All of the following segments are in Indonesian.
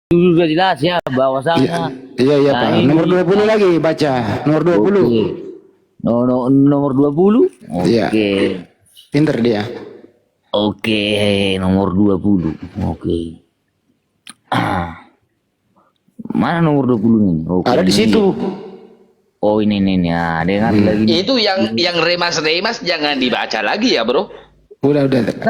sudah jelas ya Iya, bahwasanya iya nah Pak. ini Nomor 20 lagi baca. Nomor 20. oke. Nomor 20. Iya, Oke. pinter dia. Oke, nomor 20. Oke. Mana nomor 20 ini? Oke, Ada di ini. situ. Oh, ini ya. Dengar lagi nih. Itu yang remas jangan dibaca lagi ya, Bro. Udah.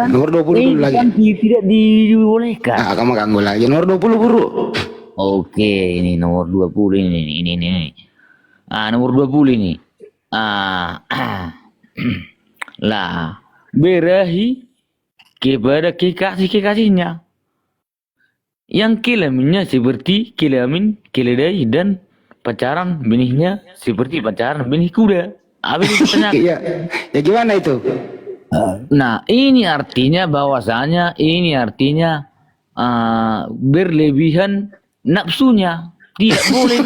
Nomor 20 dulu lagi. Kan tidak dibolehkan. Ah, kamu ganggu lagi. Nomor 20 buru. Oke, ini nomor 20 ini. Nomor 20 ini. Lah, berahi kepada kekasihnya yang kelaminnya seperti kelamin keledai dan pacaran benihnya seperti pacaran benih kuda. Apa itu katanya? Iya. Ya gimana itu? Nah, ini artinya bahwasanya berlebihan nafsunya tidak boleh.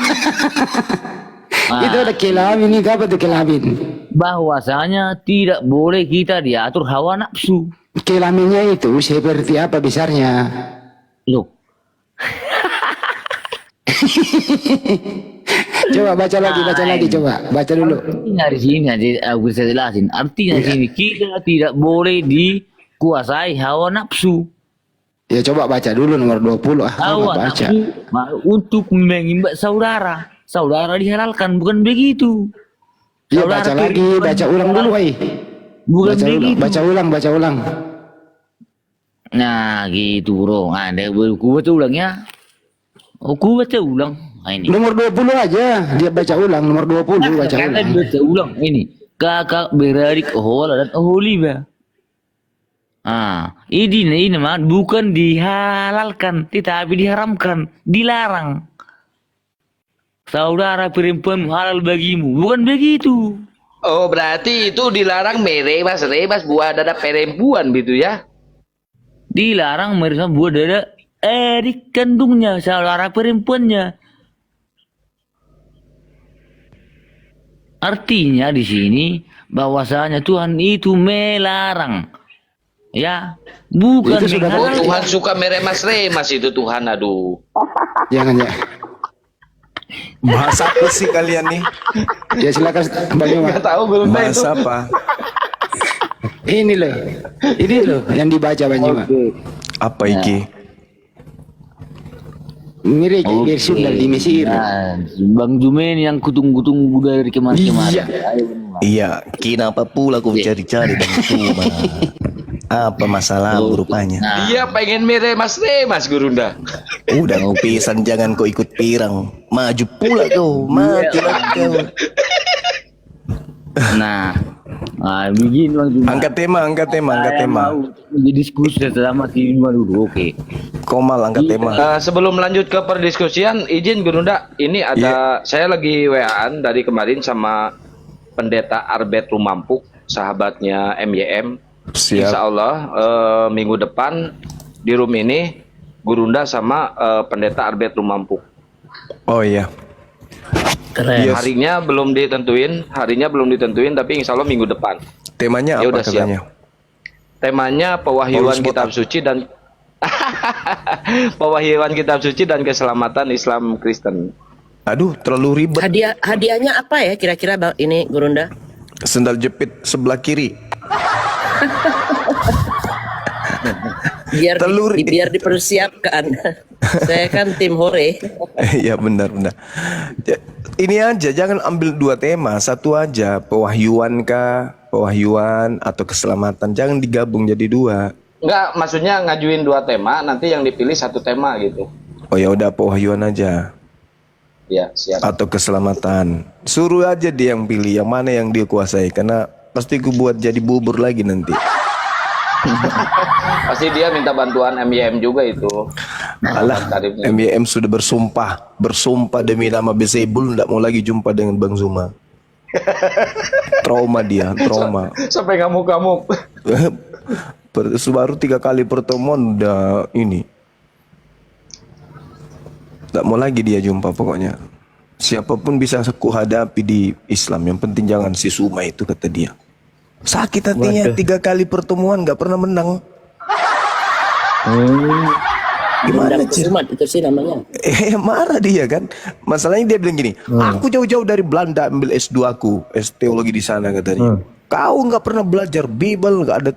Itu ada kelamin ini apa tuh kelamin? Bahwasanya tidak boleh kita diatur hawa nafsu. Kelaminnya itu seperti apa besarnya? Loh, Coba baca lagi, coba. Baca dulu. artinya di sini aja aku bisa jelasin. Artinya di sini kita tidak boleh dikuasai hawa nafsu. Ya coba baca dulu nomor 20. Ah, kamu Hawa nggak baca. nafsu untuk mengimbak saudara. Saudara dihalalkan, bukan begitu. Ya Saudara baca lagi, kehidupan baca ulang dulu, ay. bukan Baca ulang, begitu. baca ulang. Nah, gitu bro. Ada aku baca ulang ya. Aku baca ulang. Nah, ini. Nomor 20 aja, dia baca ulang. Nomor 20 baca Kata ulang. baca ulang ini. Kakak beradik Ohola dan Oholiba. Ini mah bukan dihalalkan, tetapi diharamkan, dilarang. Saudara perempuan halal bagimu, bukan begitu. Oh, berarti itu dilarang meremas buat ada perempuan gitu ya. Dilarang menerima buah dada adik kandungnya, saudara perempuannya. Artinya di sini bahwasanya Tuhan itu melarang, ya, bukan Itu sudah Oh, menghalalkan. Tuhan suka meremas itu Tuhan, aduh. Jangan ya. Bahasa apa sih kalian nih? Ya silakan Bang Yoma. Nggak tahu belum tahu itu. Bahasa apa? Ini loh yang dibaca Bang Yoma. Apa iki? Mirip versi dari Mesir. Nah, Bang Jumen yang kutunggu-tunggu dari kemarin-kemarin. Iya. Ayo, Bang. Iya, kenapa pula kau cari-cari dan cuma apa masalah rupanya? Nah, Dia pengen meremas Gurunda. Udah kau pisan jangan kau ikut pirang. Maju pula kau, matilah kau. nah, begini Bang Jumen. Angkat tema. Mau diskusi selama lima dulu, oke. Komal angkat tema. Sebelum lanjut ke perdiskusian, izin Gurunda, ini ada saya lagi WA-an dari kemarin sama Pendeta Arbet Rumampuk, sahabatnya MYM. Siap. Insya Allah minggu depan di room ini Gurunda sama Pendeta Arbet Rumampuk. Oh iya. Keren. Yes. Harinya belum ditentuin, tapi insya Allah minggu depan. Temanya Ya apa udah siap. katanya? Temanya pewahyuan Paulus kitab botak. suci dan pewahyuan kitab suci dan keselamatan Islam Kristen. Aduh, terlalu ribet. Hadiahnya apa ya kira-kira Bang ini Gurunda? Sendal jepit sebelah kiri. Biar dipersiapkan. Saya kan tim hore. Iya benar. Ya, ini aja, jangan ambil dua tema, satu aja. Pewahyuan atau keselamatan, jangan digabung jadi dua. Enggak, maksudnya ngajuin dua tema, nanti yang dipilih satu tema gitu. Oh ya udah, pewahyuan aja Ya, siap. atau keselamatan. Suruh aja dia yang pilih yang mana yang dia kuasai, karena pasti gue buat jadi bubur lagi nanti. Pasti dia minta bantuan MYM juga itu. Alah, Tarifnya. MYM sudah bersumpah demi nama Bezebul tidak mau lagi jumpa dengan Bang Zuma. Trauma dia. Sampai ngamuk-ngamuk. Baru 3 kali pertemuan udah ini. Tak mau lagi dia jumpa pokoknya. Siapapun bisa aku hadapi di Islam. Yang penting jangan si Suma itu, kata dia. Sakit hatinya, 3 kali pertemuan gak pernah menang. Gimana Dendam kesumat itu sih namanya. Marah dia kan. Masalahnya dia bilang gini, aku jauh-jauh dari Belanda ambil S2 aku, teologi di sana katanya. Kau nggak pernah belajar Bible, nggak ada.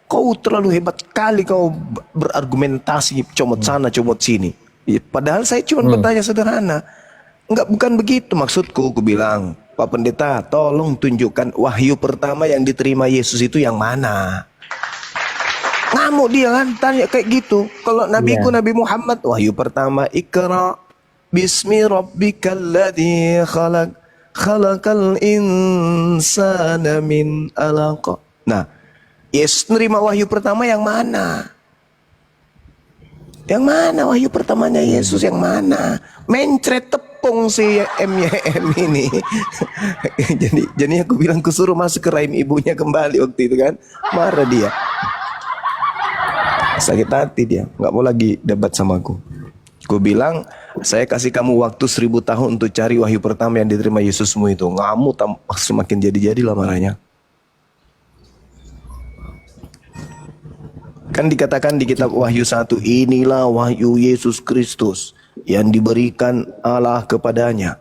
Kau terlalu hebat kali kau berargumentasi comot sana comot sini. Ya, padahal saya cuma bertanya sederhana. Bukan begitu maksudku, aku bilang. Pak Pendeta, tolong tunjukkan wahyu pertama yang diterima Yesus itu yang mana. Ngamuk dia kan, tanya kayak gitu. Kalau nabiku Nabi Muhammad, wahyu pertama Iqra bismi rabbikal ladzi khalaq khalaqal insana min alaq. Nah, Yesus nerima wahyu pertama yang mana? Yang mana wahyu pertamanya Yesus yang mana? Mencret tepung si MYM ini. jadi aku bilang kusuruh masuk ke rahim ibunya kembali waktu itu kan. Marah dia. Sakit hati dia, nggak mau lagi debat sama aku. Gue bilang, saya kasih kamu waktu 1000 tahun untuk cari wahyu pertama yang diterima Yesusmu itu. Ngamuk semakin jadi-jadilah marahnya. Kan dikatakan di kitab Wahyu 1, inilah wahyu Yesus Kristus yang diberikan Allah kepadanya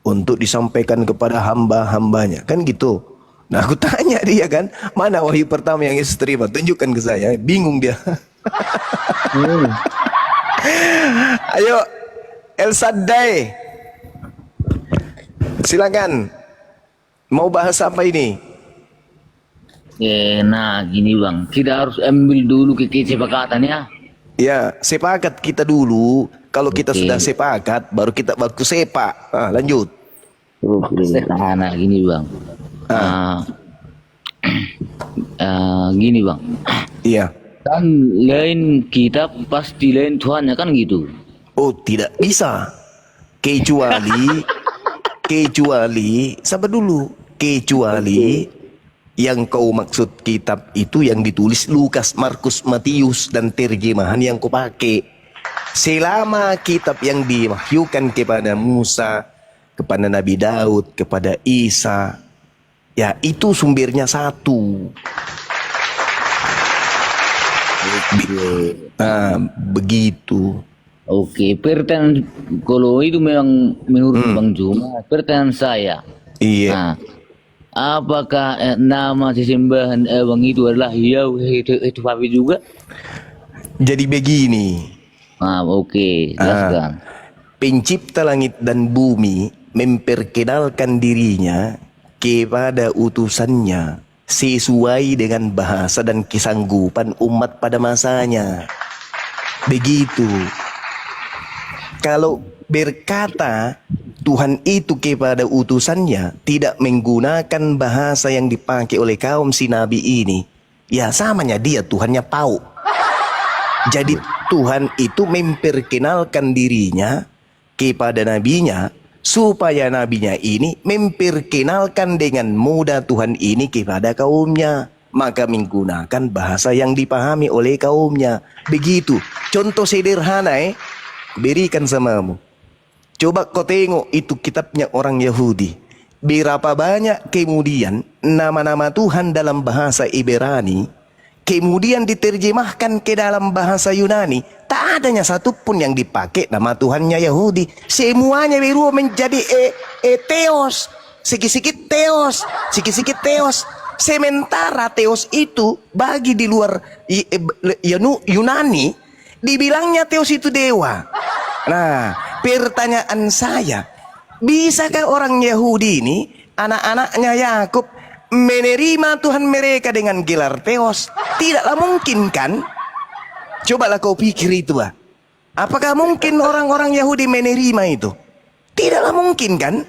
untuk disampaikan kepada hamba-hambanya. Kan gitu. Nah aku tanya dia kan, mana wahyu pertama yang Yesus terima? Tunjukkan ke saya. Bingung dia. Ayo El Shaddai, silakan. Mau bahas apa ini? Nah gini bang, kita harus ambil dulu kesepakatan ya. Ya, sepakat kita dulu. Kalau kita Oke. sudah sepakat, baru kita baku sepak. Lanjut. Nah gini bang. Gini bang. Iya. Kan lain kitab pasti lain Tuhannya kan gitu. Oh, tidak bisa. Kecuali, sabar dulu. Kecuali yang kau maksud kitab itu yang ditulis Lukas, Markus, Matius dan terjemahan yang kau pakai. Selama kitab yang diwahyukan kepada Musa, kepada Nabi Daud, kepada Isa, ya itu sumbernya satu. Begitu. Oke, pertanyaan kalau itu memang menurut Bang Juma, pertanyaan saya. Iya. Nah, apakah nama sesembahan Bang itu adalah itu Papi juga? Jadi begini. Oke, jelaskan. Pencipta langit dan bumi memperkenalkan dirinya kepada utusannya sesuai dengan bahasa dan kesanggupan umat pada masanya. Begitu. Kalau berkata Tuhan itu kepada utusannya tidak menggunakan bahasa yang dipakai oleh kaum si Nabi ini, ya samanya dia Tuhannya pauk. Jadi Tuhan itu memperkenalkan dirinya kepada nabinya supaya nabinya ini memperkenalkan dengan mudah Tuhan ini kepada kaumnya, maka menggunakan bahasa yang dipahami oleh kaumnya. Begitu. Contoh sederhana berikan samamu. Coba kau tengok itu kitabnya orang Yahudi. Berapa banyak kemudian nama-nama Tuhan dalam bahasa Ibrani kemudian diterjemahkan ke dalam bahasa Yunani. Tak adanya satupun yang dipakai nama Tuhannya Yahudi. Semuanya berubah menjadi Theos. Sikit-sikit Theos. Sikit-sikit Theos. Sementara Theos itu bagi di luar Yunani dibilangnya Theos itu dewa. Nah, pertanyaan saya, bisakah orang Yahudi ini, anak-anaknya Yakub, menerima Tuhan mereka dengan gelar Theos? Tidaklah mungkin kan? Cobalah kau pikir itu. Apakah mungkin orang-orang Yahudi menerima itu? Tidaklah mungkin kan?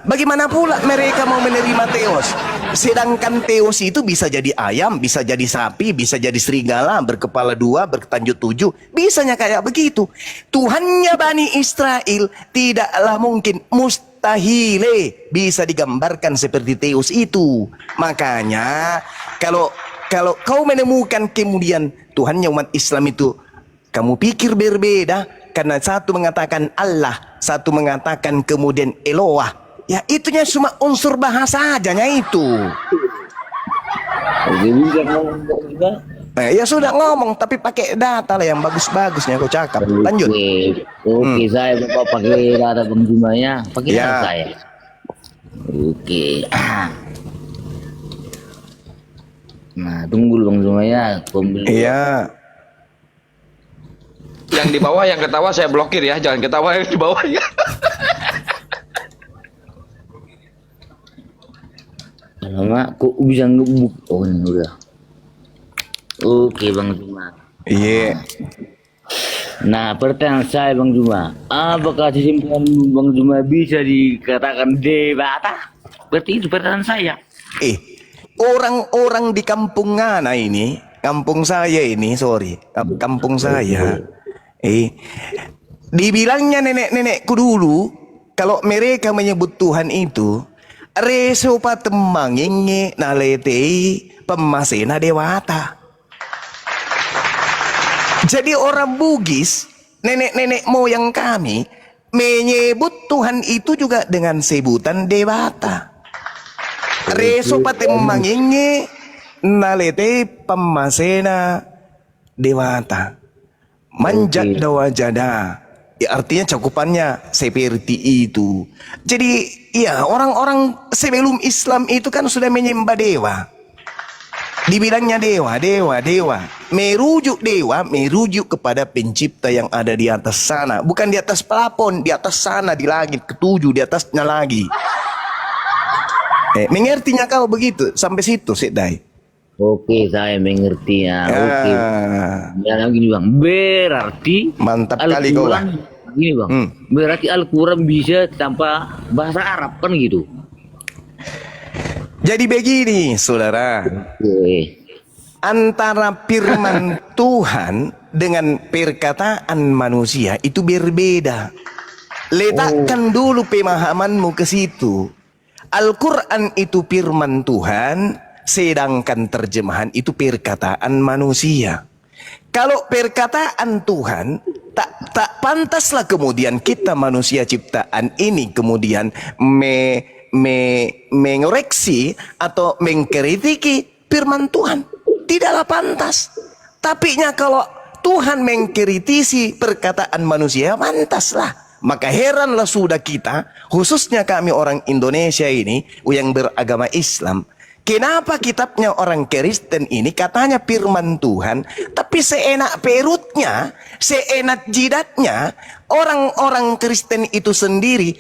Bagaimana pula mereka mau menerima Theos? Sedangkan Theos itu bisa jadi ayam, bisa jadi sapi, bisa jadi serigala, berkepala 2, bertanjut 7. Bisanya kayak begitu. Tuhannya Bani Israel tidaklah mungkin, mustahile bisa digambarkan seperti Theos itu. Makanya kalau kau menemukan kemudian Tuhannya umat Islam itu kamu pikir berbeda, karena satu mengatakan Allah, satu mengatakan kemudian Eloah. Ya itunya cuma unsur bahasa ajanya itu. Oke, bisa ngomong juga. Ya sudah ngomong, tapi pakai data lah yang bagus-bagusnya kau cakap. Lanjut. Oke, saya bapak pakai data Bang Juma ya. Pakai Ya. data saya. Oke. Nah, tunggu dulu Bang Juma ya. Iya. Yang di bawah yang ketawa saya blokir ya, jangan ketawa yang di bawah ya. Lama kok bisa ngebuk. Oh, ini udah. Oke Bang Juma. Iya. Nah, pertanyaan saya Bang Juma, apakah kesimpulan Bang Juma bisa dikatakan dewata? Berarti itu pertanyaan saya. Orang-orang di kampung Ngana ini, kampung saya ini, sorry, kampung saya, dibilangnya nenek-nenekku dulu, kalau mereka menyebut Tuhan itu, reso patemangenge naletei pemasena dewata. Jadi orang Bugis, nenek-nenek moyang kami, menyebut Tuhan itu juga dengan sebutan dewata. Reso patemangenge nalete pemasena dewata. Manjat dawajada. Ya, artinya cakupannya seperti itu. Jadi ya orang-orang sebelum Islam itu kan sudah menyembah dewa. Dibilangnya dewa. Merujuk kepada pencipta yang ada di atas sana. Bukan di atas plafon, di atas sana, di langit ketujuh, di atasnya lagi. Mengertinya kau begitu? Sampai situ, Sedai. Oke, saya mengerti ya. Oke. Ya, gini Bang, berarti Mantap kali kau lah. Gini Bang, berarti Al-Quran bisa tanpa bahasa Arab kan gitu? Jadi begini, saudara. Oke. Antara firman Tuhan dengan perkataan manusia itu berbeda. Letakkan dulu pemahamanmu ke situ. Al-Quran itu firman Tuhan, sedangkan terjemahan itu perkataan manusia. Kalau perkataan Tuhan, tak pantaslah kemudian kita manusia ciptaan ini kemudian mengoreksi atau mengkritiki firman Tuhan. Tidaklah pantas. Tapi kalau Tuhan mengkritisi perkataan manusia, pantaslah. Maka heranlah sudah kita, khususnya kami orang Indonesia ini yang beragama Islam, kenapa kitabnya orang Kristen ini katanya firman Tuhan, tapi seenak perutnya, seenak jidatnya, orang-orang Kristen itu sendiri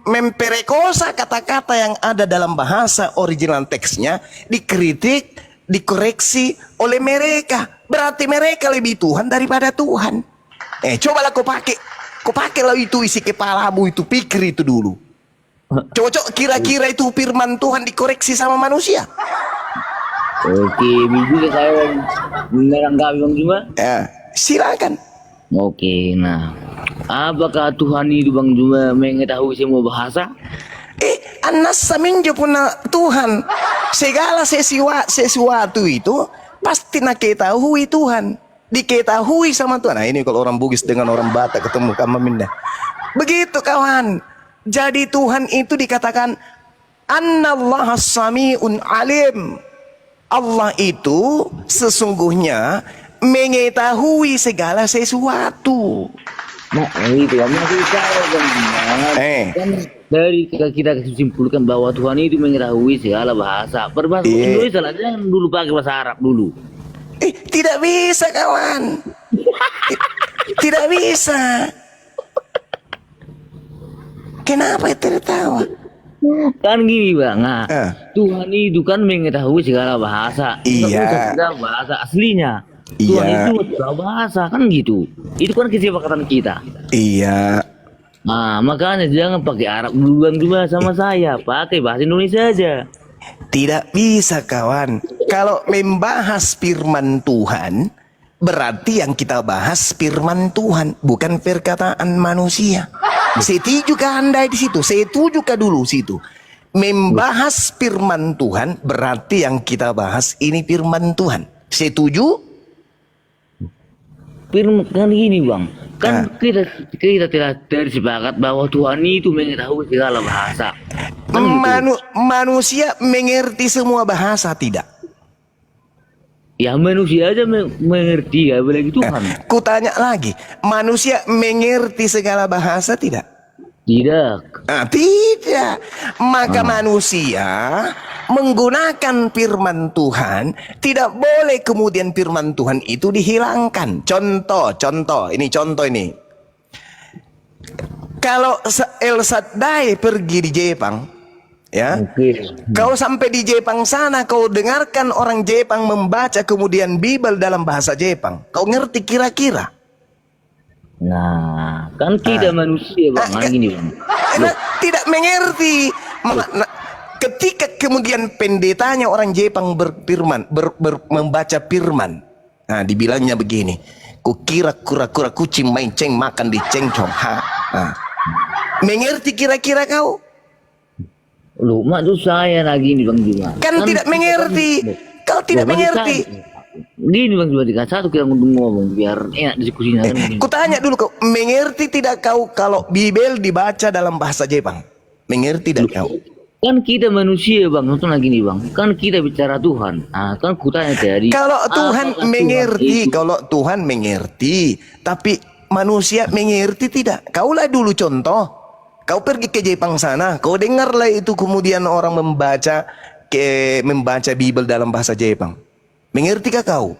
memperekosa kata-kata yang ada dalam bahasa original teksnya, dikritik, dikoreksi oleh mereka. Berarti mereka lebih Tuhan daripada Tuhan. Cobalah kau pakailah itu isi kepalamu itu, pikir itu dulu. Cocok kira-kira itu firman Tuhan dikoreksi sama manusia? Oke, bisa saya menanggapi Bang Juma? Ya, silakan. Oke, nah, apakah Tuhan itu Bang Juma mengetahui semua bahasa? Anas saminjo puna Tuhan. Segala sesuatu itu pasti nak ketahui Tuhan. Diketahui sama Tuhan. Nah ini kalau orang Bugis dengan orang Batak ketemu kamu minda. Begitu kawan. Jadi Tuhan itu dikatakan Annallaha sami'un alim. Allah itu sesungguhnya mengetahui segala sesuatu. Nah itu maksud saya Bang Juma. Kan dari kita simpulkan bahwa Tuhan itu mengetahui segala bahasa. Berbahasa Indonesia lah, jangan dulu pakai bahasa Arab dulu. Tidak bisa kawan. Tidak bisa. Kenapa tertawa? Kan gini Bang, Tuhan itu kan mengetahui segala bahasa. Iya. Segala bahasa aslinya. Iya. Tuhan itu segala bahasa kan gitu. Itu kan kesepakatan kita. Iya. Nah makanya jangan pakai Arab dulu Bang Juma sama saya. Pakai bahasa Indonesia aja. Tidak bisa kawan. Kalau membahas firman Tuhan, berarti yang kita bahas firman Tuhan, bukan perkataan manusia. Setuju kah Anda di situ? Setuju kah dulu situ? Membahas firman Tuhan, berarti yang kita bahas ini firman Tuhan. Setuju? Firman kan gini Bang, kan kita tidak tersepakat bahwa Tuhan itu mengetahui segala bahasa. Kan gitu. Manusia mengerti semua bahasa tidak? Ya manusia aja mengerti, ya apalagi Tuhan. Ku tanya lagi, manusia mengerti segala bahasa tidak? Tidak. Tidak. Maka manusia menggunakan firman Tuhan, tidak boleh kemudian firman Tuhan itu dihilangkan. Contoh ini. Kalau El Shaddai pergi di Jepang, ya, kau sampai di Jepang sana, kau dengarkan orang Jepang membaca kemudian Bible dalam bahasa Jepang, kau ngerti kira-kira? Nah, kan kita manusia bang, gini bang. Tidak mengerti. Ketika kemudian pendetanya orang Jepang berfirman, membaca firman, nah dibilangnya begini, kukira kura-kura kucing main ceng makan di cengcong. Mengerti kira-kira kau? Loh, maksud saya lagi nih bang juga. Kan tidak mengerti. Kau tidak mengerti. Gini bang juga dikasih satu kita ngomong biar enak diskusinya. Ku tanya dulu kau, mengerti tidak kau kalau Bible dibaca dalam bahasa Jepang? Mengerti tidak kau? Kan kita manusia bang, contoh lagi nih bang. Kan kita bicara Tuhan. Nah, kan ku tanya tadi. Kalau Tuhan mengerti, kalau Tuhan mengerti, tapi manusia mengerti tidak? Kaulah dulu contoh. Kau pergi ke Jepang sana, kau dengarlah itu kemudian orang membaca Bible dalam bahasa Jepang. Mengertikah kau?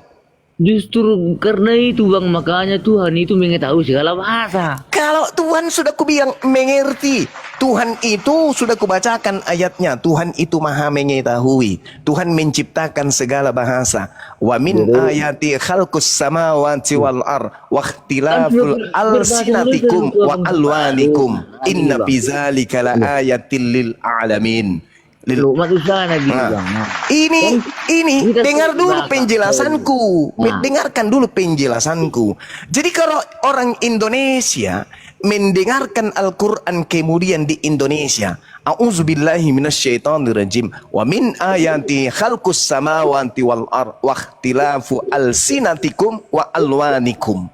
Justru karena itu bang, makanya Tuhan itu mengetahui segala bahasa. Kalau Tuhan sudah kubilang mengerti, Tuhan itu sudah kubacakan ayatnya, Tuhan itu maha mengetahui, Tuhan menciptakan segala bahasa. Wa min ayati khalqus samawati wal ar wa ikhtilaful alsinatikum wa alwanikum inna fi zalika la ayatil lil alamin. Loh, maksud saya lagi bang. Ini dengar dulu penjelasanku. Dengarkan dulu penjelasanku. Jadi kalau orang Indonesia mendengarkan Al-Quran kemudian di Indonesia, a'udzubillahi minasyaitonirrajim, wa min ayati khalqus samawati wal ar wa ikhtilafu alsinatikum wa alwanikum.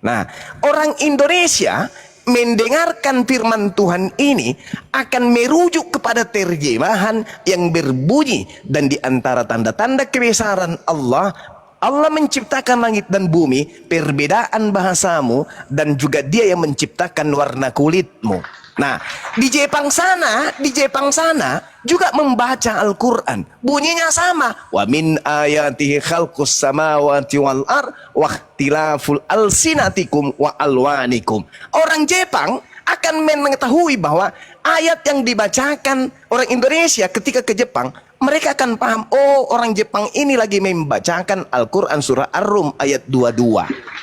Nah, orang Indonesia mendengarkan firman Tuhan ini akan merujuk kepada terjemahan yang berbunyi, dan di antara tanda-tanda kebesaran Allah, Allah menciptakan langit dan bumi, perbedaan bahasamu, dan juga Dia yang menciptakan warna kulitmu. Nah, di Jepang sana juga membaca Al-Quran. Bunyinya sama. Wa min ayatihi khalqus samawati wal ar wa ikhtilaful alsinatikum wa alwanikum. Orang Jepang akan mengetahui bahwa ayat yang dibacakan orang Indonesia ketika ke Jepang, mereka akan paham, oh orang Jepang ini lagi membacakan Al-Quran surah Ar-Rum ayat 22.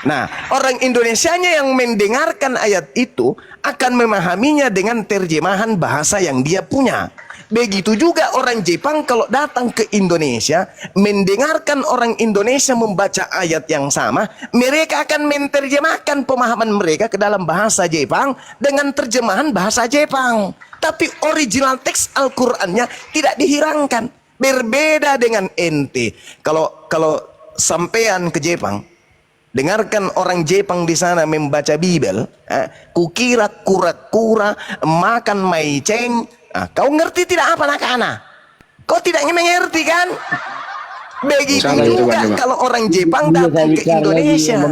Nah, orang Indonesianya yang mendengarkan ayat itu akan memahaminya dengan terjemahan bahasa yang dia punya. Begitu juga orang Jepang kalau datang ke Indonesia, mendengarkan orang Indonesia membaca ayat yang sama, mereka akan menerjemahkan pemahaman mereka ke dalam bahasa Jepang dengan terjemahan bahasa Jepang. Tapi original teks Al-Qur'annya tidak dihilangkan. Berbeda dengan ente. Kalau sampean ke Jepang, dengarkan orang Jepang di sana membaca Bible, kukira kura-kura makan maiceng. Kau ngerti tidak apa nak-anak? Kau tidak mengerti kan? Begitu juga kalau orang Jepang datang ke Indonesia.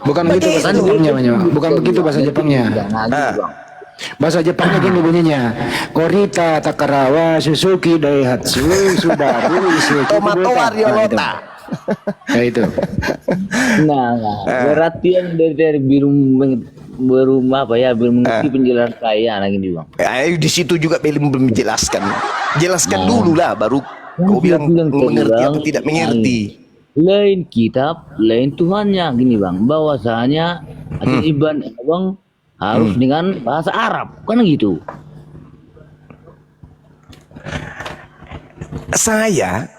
Bukan begitu bahasa Jepangnya, bukan begitu bahasa Jepangnya. Bahasa Jepangnya gini bunyinya, Korita Takarawa Suzuki Daihatsu Subaru Tomato Ariolota. Ya itu. Nah, berarti yang dari biru apa ya, belum mengerti penjelasan saya lagi nih bang. Di situ juga belum menjelaskan. Jelaskan dulu lah, baru kau bilang mengerti atau tidak mengerti. Lain kitab, lain Tuhannya, gini bang. Bahwasanya Ibn bang harus dengan bahasa Arab, kan gitu. Saya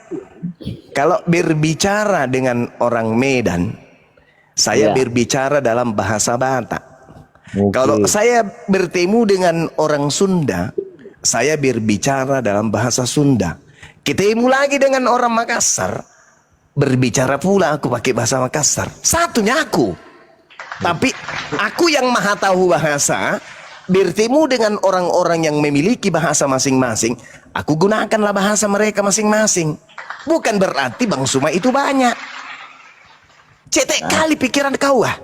kalau berbicara dengan orang Medan, saya berbicara dalam bahasa Batak. Kalau saya bertemu dengan orang Sunda, saya berbicara dalam bahasa Sunda. Ketemu lagi dengan orang Makassar, berbicara pula aku pakai bahasa Makassar. Satunya aku. Tapi aku yang maha tahu bahasa, bertemu dengan orang-orang yang memiliki bahasa masing-masing, aku gunakanlah bahasa mereka masing-masing. Bukan berarti Bang Suma itu banyak. Cetek kali pikiran kau ah.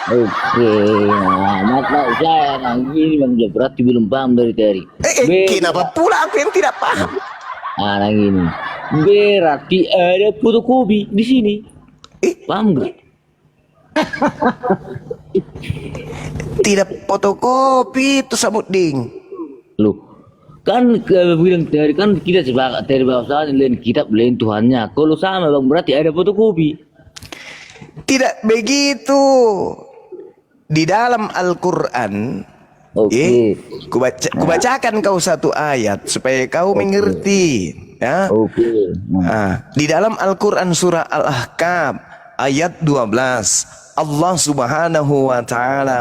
Oke, nah, maka saya gini Bang Jo, berarti belum paham dari tadi. Kenapa pula aku yang tidak paham? Nah gini, berarti ada fotokopi di sini. Paham gak? Tidak fotokopi itu Samuding. Loh, kan bilang tadi kan kita sepakat dari bahwasanya lain kitab lain Tuhannya. Kalau sama Bang, berarti ada fotokopi. Tidak begitu. Di dalam Al-Quran, kubacakan kau satu ayat supaya kau mengerti. Ya. Di dalam Al-Quran surah Al-Ahqaf ayat 12, Allah Subhanahu wa taala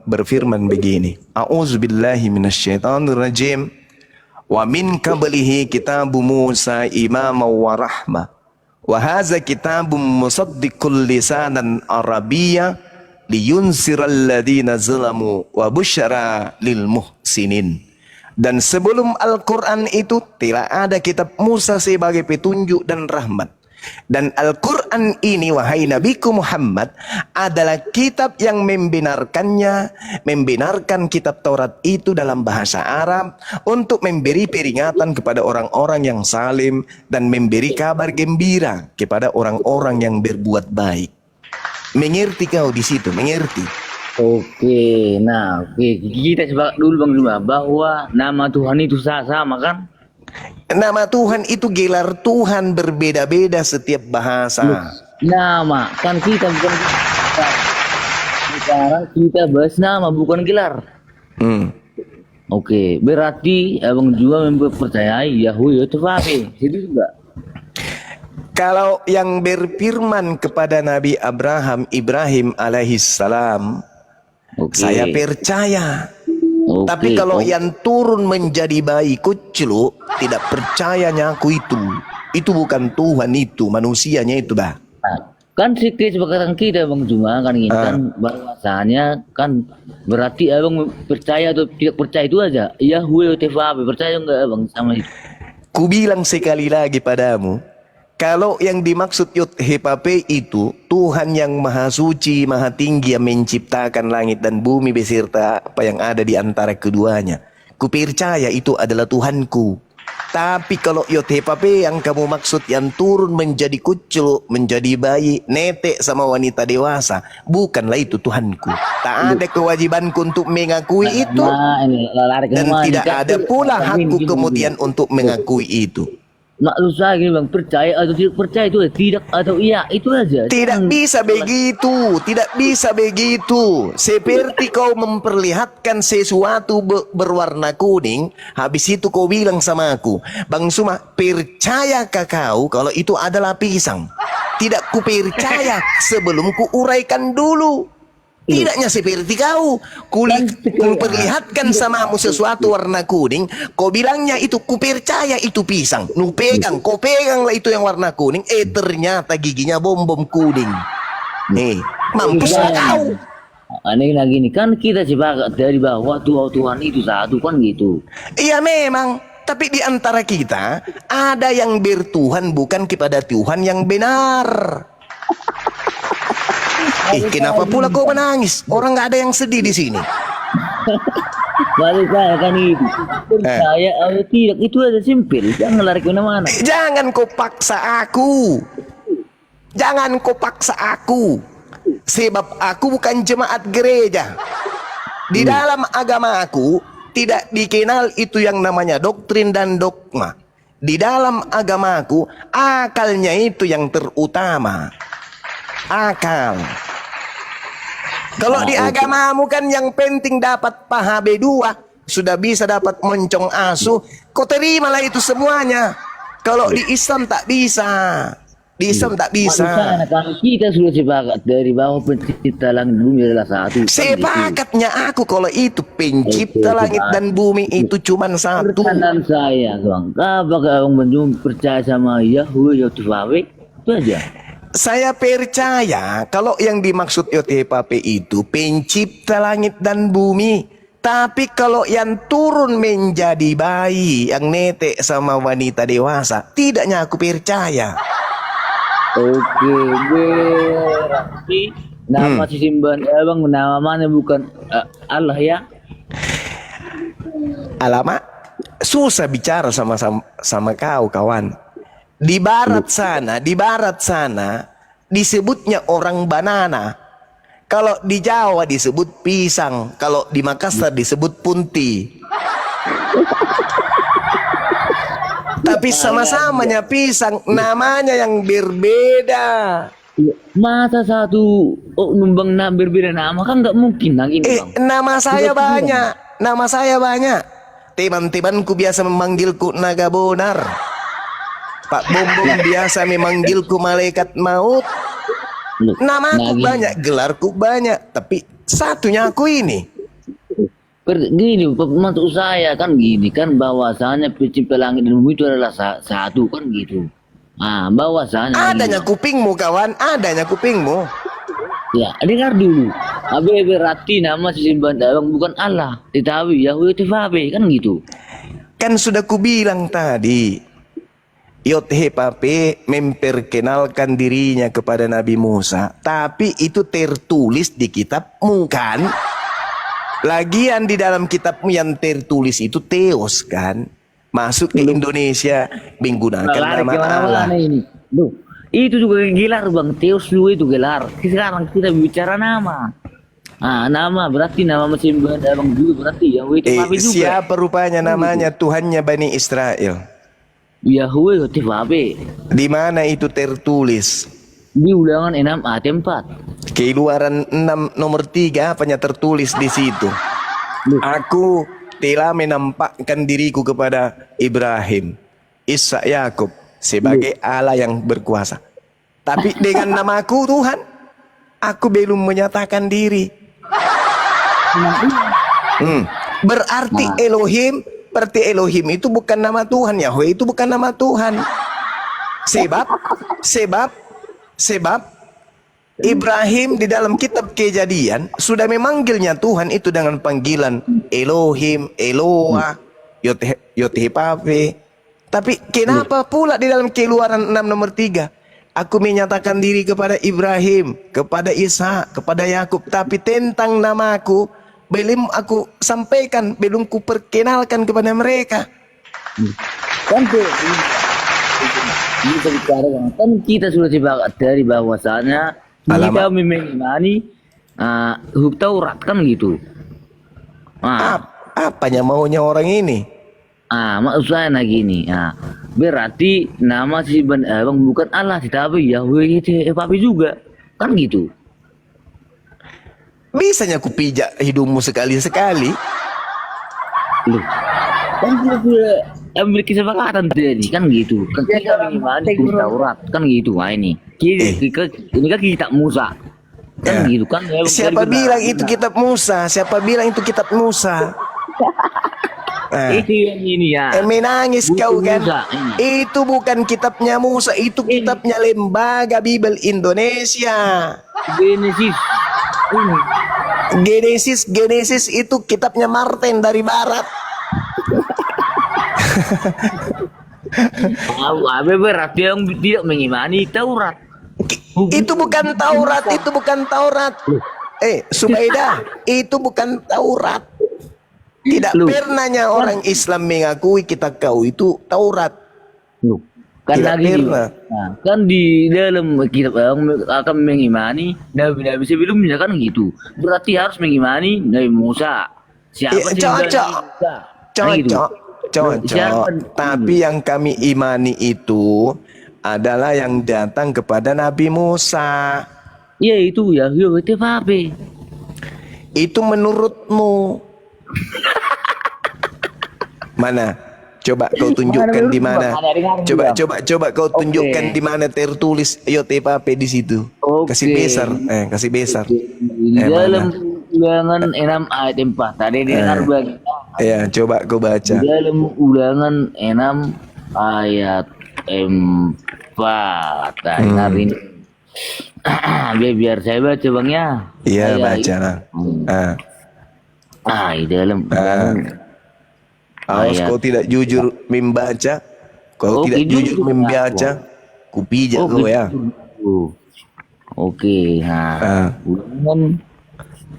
berfirman begini. A'udzubillahi minasyaitonirrajim. Wa min qablihi kitabu Musa imaman wa rahmah. Wa hadza kitabun musaddiqul lisanan arabiyya liyunsiral ladzina zalamu wa busyara lil muhsinin. Dan sebelum Al-Quran itu telah ada kitab Musa sebagai petunjuk dan rahmat. Dan Al-Quran ini, wahai Nabiku Muhammad, adalah kitab yang membenarkan kitab Taurat itu dalam bahasa Arab untuk memberi peringatan kepada orang-orang yang salim dan memberi kabar gembira kepada orang-orang yang berbuat baik. Mengerti kau di situ? Mengerti? Oke, nah kita sepakat dulu Bang Zuma bahwa nama Tuhan itu sama kan? Nama Tuhan itu gelar Tuhan berbeda-beda setiap bahasa. Nama kan kita bukan sekarang kita bahas nama bukan gelar. Oke, berarti Abang juga mempercayai Yahweh itu Fabe, itu juga. Kalau yang berfirman kepada Nabi Ibrahim alaihissalam, saya percaya. Tapi kalau yang turun menjadi bayi kecil, tidak percayanya aku itu bukan Tuhan, itu manusianya itu bah. Nah, kan kesepakatan kita Bang Juma kan ini kan bahwasanya kan berarti Abang percaya atau tidak percaya itu aja. Yahweh Tefabe percaya enggak Abang sama itu? Ku bilang sekali lagi padamu, kalau yang dimaksud Yod-He-Pa-Pe itu Tuhan yang maha suci, maha tinggi yang menciptakan langit dan bumi beserta apa yang ada di antara keduanya. Ku percaya itu adalah Tuhanku. Tapi kalau Yod-He-Pa-Pe yang kamu maksud yang turun menjadi kecil, menjadi bayi, netek sama wanita dewasa, bukanlah itu Tuhanku. Tak ada kewajibanku untuk mengakui itu. Dan tidak ada pula hakku kemudian untuk mengakui itu. Maklum saya gini Bang, percaya atau tidak percaya itu tidak atau iya itu aja. Tidak bisa begitu, tidak bisa begitu. Seperti kau memperlihatkan sesuatu berwarna kuning, habis itu kau bilang sama aku, Bang Suma, percayakah kau kalau itu adalah pisang? Tidak ku percaya sebelum ku uraikan dulu. Tidaknya seperti kau, ku perlihatkan samamu sesuatu warna kuning, kau bilangnya itu ku percaya itu pisang. Nu pegang, kau peganglah itu yang warna kuning, ternyata giginya bom-bom kuning. Nih, mampus kau. Aneh lagi nih, kan kita sepakat dari bahwa Tuhan itu satu kan gitu. Iya memang, tapi di antara kita ada yang bertuhan bukan kepada Tuhan yang benar. Kenapa pula kau menangis? Orang nggak ada yang sedih di sini. Balik saya kan itu percaya atau tidak itu aja simpel, jangan lari kemana-mana. Jangan kau paksa aku. Jangan kau paksa aku. Sebab aku bukan jemaat gereja. Di dalam agama aku tidak dikenal itu yang namanya doktrin dan dogma. Di dalam agamaku akalnya itu yang terutama. Akal. Kalau di agamamu kan yang penting dapat paha B2, sudah bisa dapat moncong asu, kau terimalah itu semuanya. Kalau di Islam tak bisa. Di Islam tak bisa. Kalau kita sudah sepakat dari bahwa pencipta langit bumi adalah satu. Sepakatnya aku kalau itu pencipta langit dan bumi itu cuma satu. Pertanyaan saya, Bang, apakah Abang percaya sama Yahweh Yahweh? Itu aja. Saya percaya kalau yang dimaksud Yod-He-Pa-Pe itu pencipta langit dan bumi. Tapi kalau yang turun menjadi bayi, yang netek sama wanita dewasa, tidaknya aku percaya. Oke, berarti nama si Simban Abang namanya bukan Allah ya? Alamak, susah bicara sama kau kawan. Di barat sana disebutnya orang banana. Kalau di Jawa disebut pisang, kalau di Makassar disebut punti. Tapi sama-samanya pisang, namanya yang berbeda. Masa satu numbang berbeda nama kan nggak mungkin lagi Bang. Nama saya banyak. Teman-temanku biasa memanggilku naga bonar. Pak Bombong biasa memanggilku malaikat maut. Namaku banyak, gelarku banyak, tapi satunya aku ini. Gini, maksud saya kan gini kan bahwasanya pencipta langit dan bumi itu adalah satu kan gitu. Bahwasanya Adanya kupingmu kawan, adanya kupingmu. ya, dengar dulu. Berarti nama si Simban Abang bukan Allah, tetapi Yahweh Tefabe kan gitu. Kan sudah kubilang tadi, Yot-Heh-Pape memperkenalkan dirinya kepada Nabi Musa, tapi itu tertulis di kitabmu kan? Lagian di dalam kitabmu yang tertulis itu Theos kan? Masuk ke Indonesia menggunakan nama Allah. Ini. Duh, itu juga gelar Bang, Theos juga itu gelar. Sekarang kita bicara nama. Nama berarti nama Simban Abang juga berarti Yahweh Tefabe juga. Siapa rupanya namanya Tuhannya Bani Israel? Yahweh Tefabe. Di mana itu tertulis? Di Ulangan 6 ayat 4. Keluaran 6 nomor 3 apanya tertulis di situ? Aku telah menampakkan diriku kepada Ibrahim, Ishak, Yakub sebagai Allah yang berkuasa. Tapi dengan namaku Tuhan, aku belum menyatakan diri. Berarti Elohim itu bukan nama Tuhan, Yahweh itu bukan nama Tuhan. Sebab Ibrahim di dalam kitab Kejadian sudah memanggilnya Tuhan itu dengan panggilan Elohim, Eloah, Yot-Heh-Pape. Tapi kenapa pula di dalam Keluaran 6 nomor 3 aku menyatakan diri kepada Ibrahim, kepada Ishak, kepada Yakub, tapi tentang namaku belum aku sampaikan, belum ku perkenalkan kepada mereka. Kan kita sudah sepakat dari bahwasanya kita mengimani hukum Taurat kan gitu. Apanya maunya orang ini? Maksud saya gini. Berarti nama si Simban Abang bukan Allah tetapi Yahweh Tefabe juga kan gitu. Bisanya aku pijak hidungmu sekali-sekali. Loh, kan kita sudah memiliki kesepakatan tadi kan gitu. Kan kita mengimani hukum Taurat kan gitu. Ini kan kitab Musa kan gitu kan. Siapa bilang itu kitab Musa? Siapa bilang itu kitab Musa? Itu yang ini ya. Menangis kau kan? Musa, itu bukan kitabnya Musa, itu kitabnya Lembaga Bibel Indonesia. Genesis itu kitabnya Martin dari Barat. Berarti yang tidak mengimani Taurat. Itu bukan Taurat, itu bukan Taurat. Subaidah, itu bukan Taurat. Tidak pernahnya orang Islam mengakui kitab kau itu Taurat. Kan tidak lagi pernah. Kan di dalam kitab akan mengimani nabi-nabi sebelumnya kan gitu. Berarti harus mengimani Nabi Musa. Siapa sih Cocok. Tapi yang kami imani itu adalah yang datang kepada Nabi Musa. Iya itu ya, Tefabe. Itu menurutmu. Mana? Coba kau tunjukkan di mana. Coba kau tunjukkan di mana tertulis Yot-Heh-Pape di situ. Kasih besar. Di dalam Ulangan 6 ayat 4. Tadi dengar bagi. Ya, coba kau baca. Di dalam Ulangan 6 ayat 4. Hari ini. Biar saya baca Bang ya. Iya, baca lah. Di dalam. Awas Ayat. kau tidak jujur membaca. Kau Oke, tidak jujur jujur membaca. Kupijak kau ya. Oke, nah, ulangan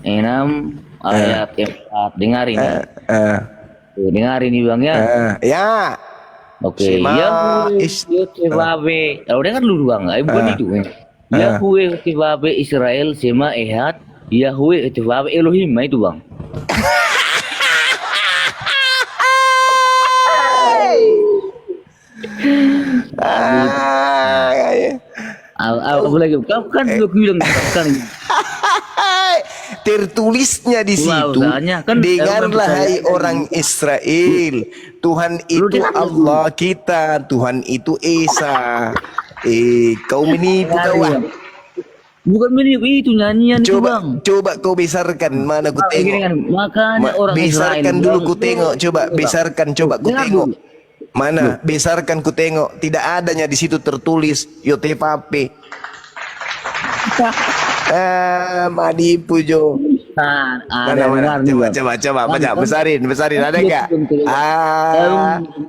6 ayat 4. Dengar ini. Dengar ini Bang ya. Ya. Oke, Shema Yahweh, kalau dengar dulu Bang, bukan itu. Yahweh Tebabe Israel Shema Ehad, Yahweh Tebabe Elohim, itu Bang. Apa lagi? Kamu kan juga bilang kan. Tertulisnya di Wah, situ, usahanya kan dengarlah hai percaya. orang Israel, Tuhan itu dengar dulu. Allah kita, Tuhan itu Esa. Kau menipu kawan. Bukan menipu, itu nyanyian itu Coba, Bang. coba kau besarkan, mana ku Ini tengok. kan, makanya orang Besarkan Israel dulu Bang. ku tengok, coba besarkan, coba ku Dengar tengok. dulu. Mana? Besarkan ku tengok, tidak adanya di situ tertulis Yotepape. Manipu Jo. Ada Mana? dengar Coba, Kan, baca, besarin, ada Iya, enggak? betul.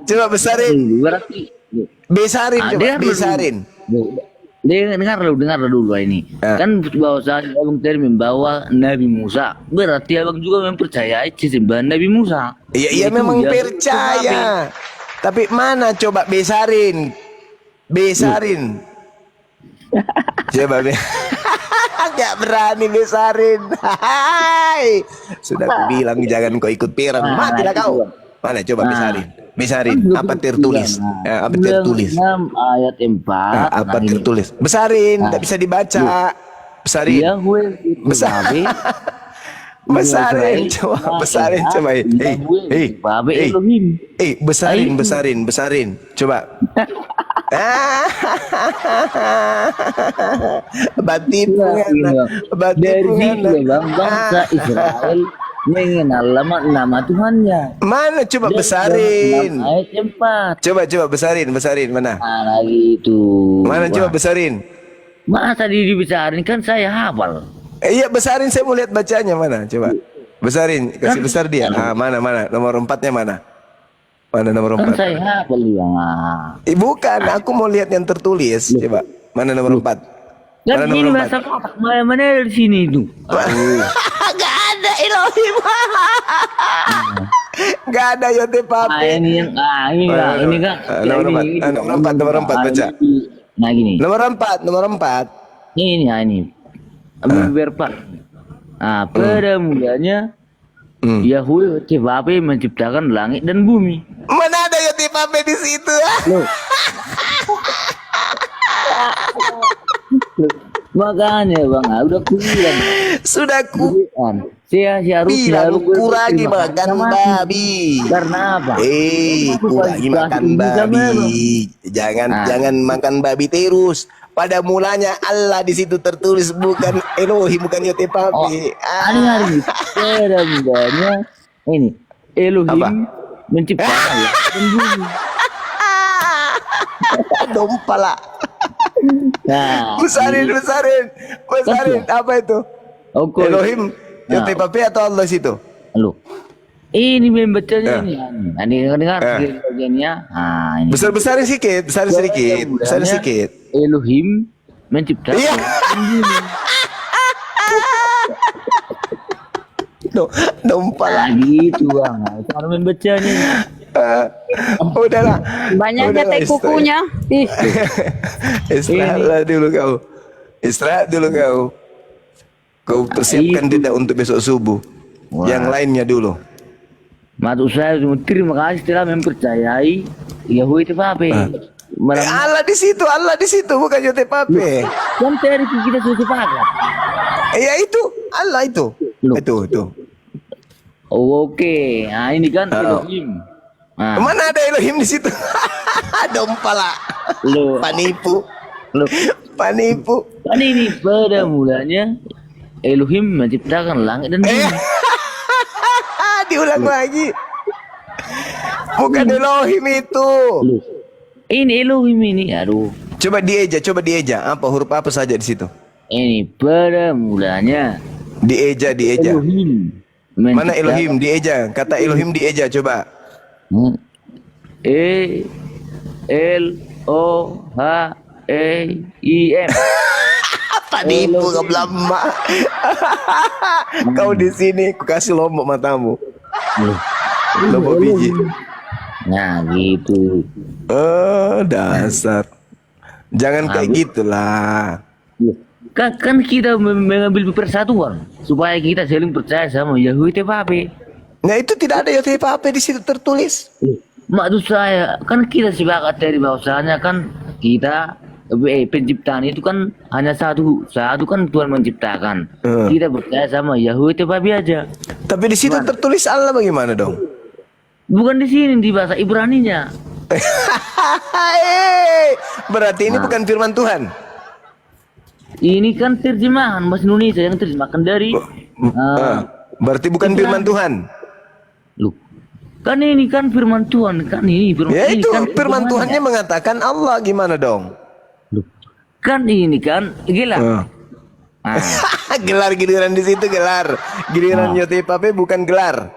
Coba besarin, Berarti besarin, coba, dengar dulu. besarin. Dengar dulu ini. Kan bahwa Abang tadi membawa Nabi Musa, berarti Abang juga mempercayai sesembahan Nabi Musa. Iya, Itu memang ya, percaya. Tapi mana coba besarin. Coba Gak berani besarin. Sudah aku bilang jangan kau ikut perang. Matilah kau. Mana coba besarin. Apa tertulis? Apa tertulis? 6 ayat 4. Apa tertulis? Besarin, tidak bisa dibaca. Besarin. Yahweh Besarin, coba. Babe Elohim. Besarin. Coba. Batipu Dari situ kan. Bang, bangsa Israel mengenal nama Tuhannya. Mana coba Dari besarin. 6 ayat 4. Coba besarin mana? Lagi itu. Mana coba besarin. Masa dibesarin kan saya hafal. Iya besarin, saya mau lihat bacanya mana coba. Besarin, kasih besar dia. Mana nomor 4-nya mana? Mana nomor Kan 4? saya hafal Bang. Bukan, aku mau lihat yang tertulis. Coba. Mana nomor 4? Kan Mana ini nomor bahasa kotak mana di sini itu. Gak ada Elohim. Gak ada Yotepape. Ini yang ini kan. Nomor 4 baca. Nah gini. Nomor 4. Ini. Berpak. Pada mulanya Yahweh Tebabe menciptakan langit dan bumi. Mana ada Yotepape di situ? Makanya Bang, udah bilang. Sudah ku Saya harus bilang kurangi makan babi. Karena apa? Kurangi makan babi. Jangan makan babi terus. Pada mulanya Allah di situ tertulis, bukan Elohim, bukan Yotepape. Hari pada mulanya ini Elohim menciptakan langit dan bumi. Dompala. Nah, Besarin. Apa itu? Oke. Elohim, Yotepape atau Allah situ? Halo. Ini membacanya ini. Ini dengar bagiannya. Ini. Besarin sedikit. Elohim menciptakan. Iya. Dompala. Gitu Bang. Cara membacanya. Udahlah. Banyaknya teh kukunya. Ih. Istirahatlah dulu kau. Kau persiapkan tidak untuk besok subuh. Yang lainnya dulu. Maksud saya terima kasih telah mempercayai Yahweh Tebabe. Allah di situ bukan Yotepape. Kan tadi kita sudah sepakat. Ya itu, Allah itu. Loh. Itu. Oke. Nah ini kan Elohim. Mana ada Elohim di situ? Dompala. Loh. Panipu. Kan ini pada mulanya Elohim menciptakan langit dan bumi. Diulang lagi. Bukan Elohim itu. Loh. Ini Elohim ini, aduh. Coba dieja. Apa huruf apa saja di situ? Ini pada mulanya Dieja. Elohim Mana Elohim dieja? Kata Elohim dieja coba. E L O H E I M. Apa nipu kau lama? Kau di sini, ku kasih lombok matamu. Lombok biji. Nah gitu. Dasar. Jangan kayak gitulah. Kan kita mengambil persatuan supaya kita saling percaya sama Yahweh TPP. Nah itu tidak ada apa di situ tertulis. Maksud saya kan kita sepakat dari bahwasanya kan kita penciptaan itu kan hanya satu kan Tuhan menciptakan. Kita percaya sama Yahweh TPP aja. Tapi di situ tertulis Allah bagaimana dong? Bukan di sini, di bahasa Ibraninya. Berarti ini bukan firman Tuhan. Ini kan terjemahan bahasa Indonesia yang terjemahkan dari Berarti bukan firman Tuhan. Loh, kan ini kan firman Tuhan, kan ini firman Ya ini itu kan firman Tuhannya mengatakan Allah, gimana dong? Loh, kan ini kan gila. Gelar giliran di situ gelar. Giliran Yotepape bukan gelar.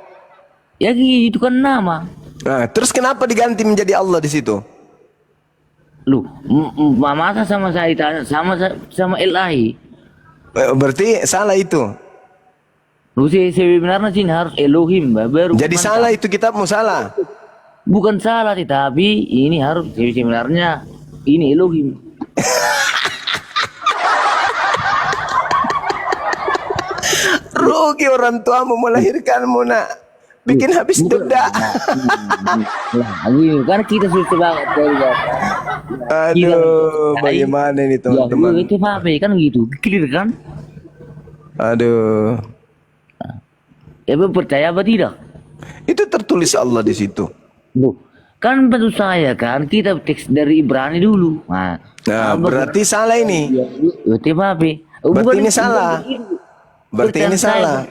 Ya gitu kan nama. Nah, terus kenapa diganti menjadi Allah di situ? Loh, masa sama saya tanya sama Ilahi. Berarti salah itu. Loh, sebenarnya sih harus Elohim, baru. Jadi salah itu kitabmu salah. Bukan salah, tapi ini harus sebenarnya ini Elohim. Rugi orang tuamu melahirkanmu nak. Bikin habis duda. Kan kita sudah banget dari Aduh, bagaimana ini teman-teman? Ya, itu apa kan gitu, clear kan? Aduh. Ya percaya apa tidak? Itu tertulis Allah di situ. Loh, kan menurut saya kan kita teks dari Ibrani dulu. Nah, berarti salah ini. Itu apa? Berarti ini salah. Berarti ini salah.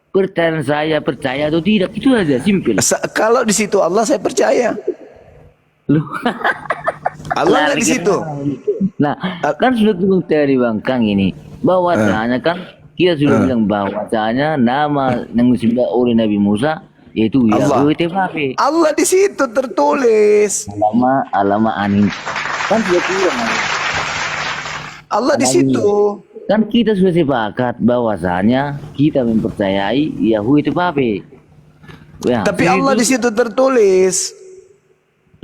Pertanyaan saya percaya atau tidak itu aja simpel. Kalau di situ Allah saya percaya. Loh. Allah nggak di situ. Nah, kan sudah turun dari Bang Kang ini bahwasanya kan kita sudah bilang bahwasanya nama yang disebut oleh Nabi Musa yaitu Yahweh TPP. Allah di situ tertulis. Alama anin. Kan sudah bilang. Allah di situ. Kan kita sudah sepakat bahwasanya kita mempercayai Yahweh TPP. Ya, tapi Allah di situ tertulis.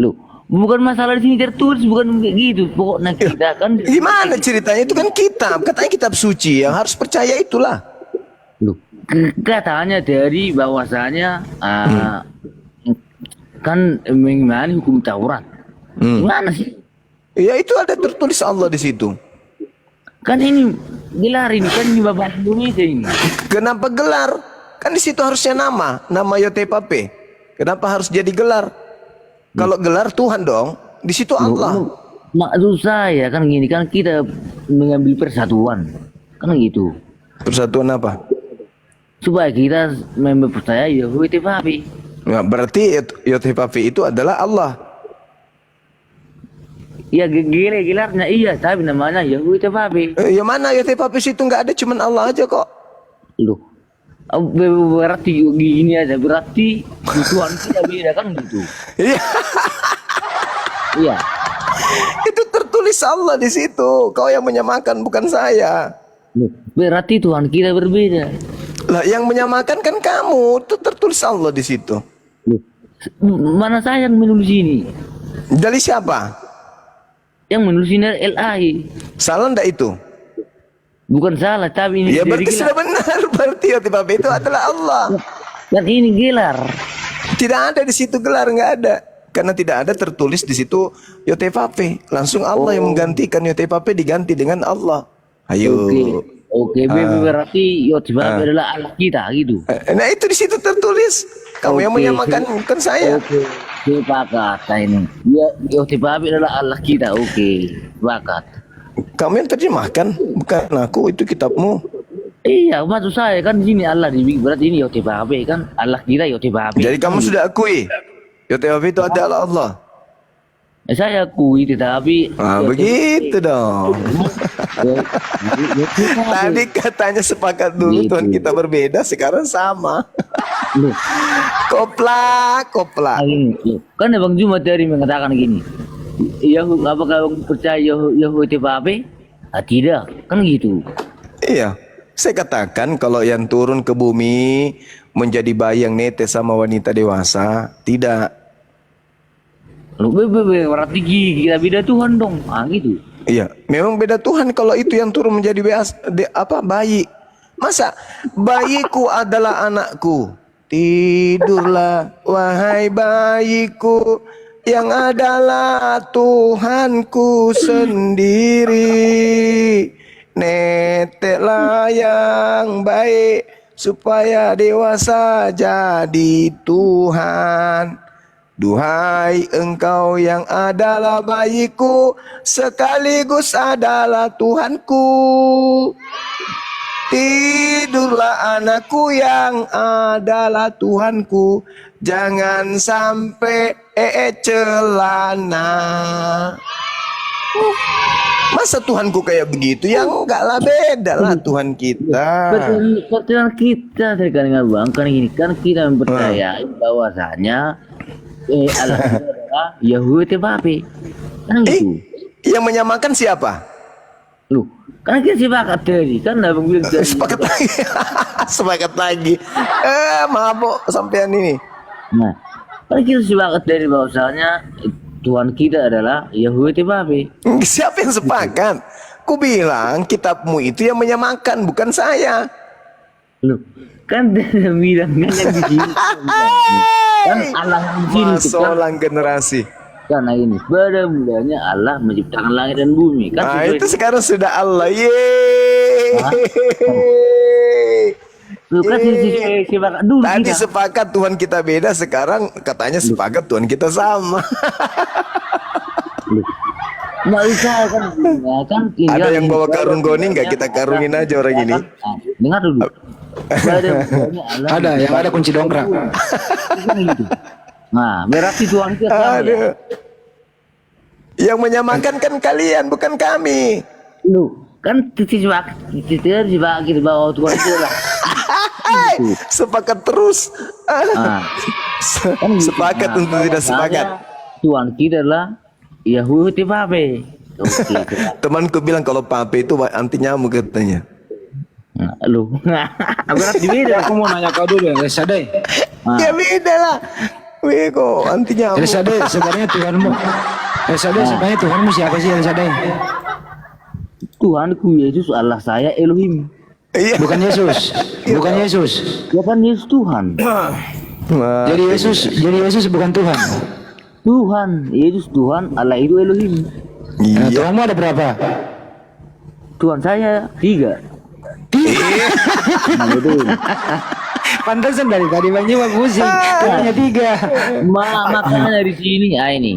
Loh, bukan masalah di sini tertulis, bukan gitu. Pokoknya kita kan. Gimana ceritanya itu kan kitab, katanya kitab suci yang harus percaya itulah. Loh, katanya dari bahwasanya kan mengimani hukum Taurat. Gimana sih? Ya itu ada tertulis Allah di situ. Kan ini gelar ini kan ini bahasa Indonesia ini. Kenapa gelar? Kan di situ harusnya nama Yotepape. Kenapa harus jadi gelar? Kalau gelar Tuhan dong, di situ Allah. Maksud saya kan gini kan kita mengambil persatuan, kan gitu. Persatuan apa? Supaya kita mempercayai Yahweh TPP. Nah, berarti Yotepape itu adalah Allah. Ya gelarnya iya, tapi namanya Yahweh TPP. Ya mana Yotepape situ nggak ada, cuman Allah aja kok. Loh, berarti gini aja, berarti Tuhan kita beda kan gitu. Iya. Iya. Itu tertulis Allah di situ. Kau yang menyamakan bukan saya. Loh, berarti Tuhan kita berbeda. Lah yang menyamakan kan kamu. Itu tertulis Allah di situ. Loh, mana saya yang menulis ini? Dari siapa? Yang menulis ini LAI. Salah ndak itu? Bukan salah, tapi ini Ya berarti gelar. sudah benar. Berarti Yotepape itu adalah Allah. Dan ini gelar. Tidak ada di situ gelar, nggak ada. Karena tidak ada tertulis di situ Yotepape. Langsung Allah yang menggantikan Yotepape, diganti dengan Allah. Ayo. Oke, berarti Yotepape adalah Allah kita gitu. Nah itu di situ tertulis. Kamu yang menyamakan bukan saya. Oke, sepakat ini. Ya, Yotepape adalah Allah kita. Oke, sepakat. Kamu yang terjemahkan, bukan aku. Itu kitabmu. Iya, maksud saya kan di sini Allah berarti ini Yotepape kan Allah kita Yotepape. Jadi kamu sudah akui Yotepape itu adalah Allah. Saya akui tetapi Begitu dong. Tadi katanya sepakat dulu Gitu. Tuhan kita berbeda, sekarang sama. Loh, Koplak. ini, loh, kan Bang Jumat dari mengatakan gini. Apakah Bang percaya Yahweh itu apa? Tidak, kan gitu. Iya. Saya katakan kalau yang turun ke bumi menjadi bayi yang netes sama wanita dewasa, tidak. Loh, berarti kita beda Tuhan dong. Gitu. Iya, memang beda Tuhan kalau itu yang turun menjadi bayi. Masa bayiku adalah anakku. Tidurlah wahai bayiku yang adalah Tuhanku sendiri. Neteklah yang baik supaya dewasa jadi Tuhan. Duhai engkau yang adalah bayiku sekaligus adalah Tuhanku. Tidurlah anakku yang adalah Tuhanku. Jangan sampai celana. Masa Tuhanku kayak begitu? Ya enggak lah, beda lah Tuhan kita. Percayaan kita terkait dengan Bang kan gini kan kita mempercayai bahwasanya Allah itu adalah Yahweh itu apa? Kan gitu. Yang menyamakan siapa? Loh, kan kita sepakat tadi kan Abang bilang tadi. Sepakat lagi. Sepakat lagi. Mabok sampean ini. Nah, kan kita sepakat dari bahwasanya Tuhan kita adalah Yahweh itu apa? Siapa yang sepakat? Ku bilang kitabmu itu yang menyamakan, bukan saya. Loh, kan dia bilang kan yang di sini. Kan Allah yang di sini itu kan. Masalah generasi. Karena ini pada mulanya Allah menciptakan langit dan bumi kan. Nah, sesuai itu sekarang sudah Allah. Hah? Loh, kan sepakat dulu Tadi kita. sepakat Tuhan kita beda, sekarang katanya sepakat Tuhan kita sama. Nggak usah kan, ya, kan Ada yang bawa karung goni nggak? Kita karungin aja orang ini. Nah, dengar dulu. Ada yang ada kunci dongkrak. Kan gitu. Nah, berarti Tuhan kita sama ya. Aduh. Yang menyamakan kan kalian, bukan kami. Lu kan kita bawa Tuhan kita lah. Sepakat terus. Nah, kan gitu. Sepakat Nah, untuk tidak sepakat. Tuhan kita adalah Yahweh itu apa? Oke. Temanku bilang kalau pape itu anti nyamuk katanya. Nah, lu berarti beda. Aku mau nanya kau dulu, El Shaddai. Ya beda lah. Wego anti nyamuk. El Shaddai sebenarnya Tuhanmu. El Shaddai sebenarnya Tuhanmu siapa sih El Shaddai? Tuhanku Yesus Allah saya Elohim. Iya. Bukan Yesus. Bukan Yesus. Ya kan Yesus Tuhan. Nah, Jadi Yesus bukan Tuhan. Tuhan, Yesus Tuhan, Allah itu Elohim. Nah, iya. Tuhanmu ada berapa? Tuhan saya 3. Nah, betul. Pantesan dari tadi Bang Jiwa pusing. Tuhannya 3. Makanya dari sini ini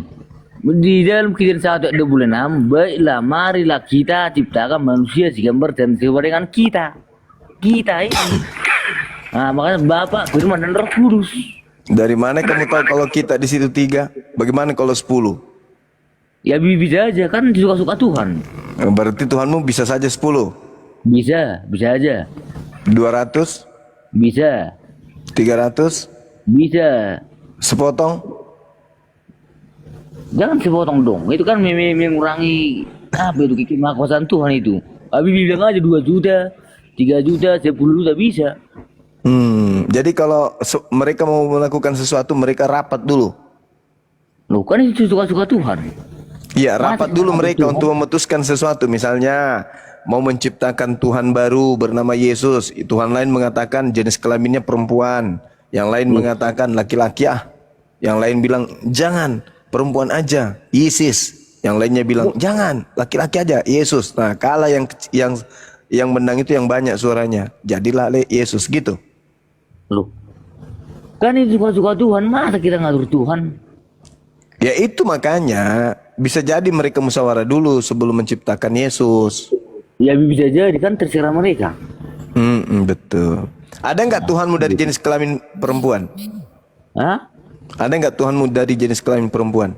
di dalam Kejadian 1 ayat 26, baiklah marilah kita ciptakan manusia segambar dan serupa dengan kita ini. Nah, makanya Bapak, Firman dan Roh Kudus. Dari mana kamu tahu kalau kita di situ 3? Bagaimana kalau 10? Ya bisa aja kan suka-suka Tuhan. Berarti Tuhanmu bisa saja 10. Bisa aja. 200? Bisa. 300? Bisa. Sepotong? Jangan sepotong dong. Itu kan mengurangi apa itu kekuasaan Tuhan itu. Abi bilang aja 2 juta, 3 juta, 10 juta bisa. Jadi kalau mereka mau melakukan sesuatu, mereka rapat dulu. Loh kan itu suka-suka Tuhan. Iya, rapat dulu mereka untuk memutuskan sesuatu. Misalnya mau menciptakan Tuhan baru bernama Yesus. Tuhan lain mengatakan jenis kelaminnya perempuan. Yang lain mengatakan laki-laki Yang lain bilang jangan, perempuan aja, Yesus. Yang lainnya bilang jangan, laki-laki aja, Yesus. Nah, kalah yang menang itu yang banyak suaranya. Jadilah Yesus gitu. Loh. Kan itu suka-suka Tuhan, masa kita ngatur Tuhan? Ya itu makanya bisa jadi mereka musyawarah dulu sebelum menciptakan Yesus. Ya bisa jadi kan terserah mereka. Betul. Ada nggak Tuhanmu dari jenis kelamin perempuan? Hah? Ada nggak Tuhanmu dari jenis kelamin perempuan?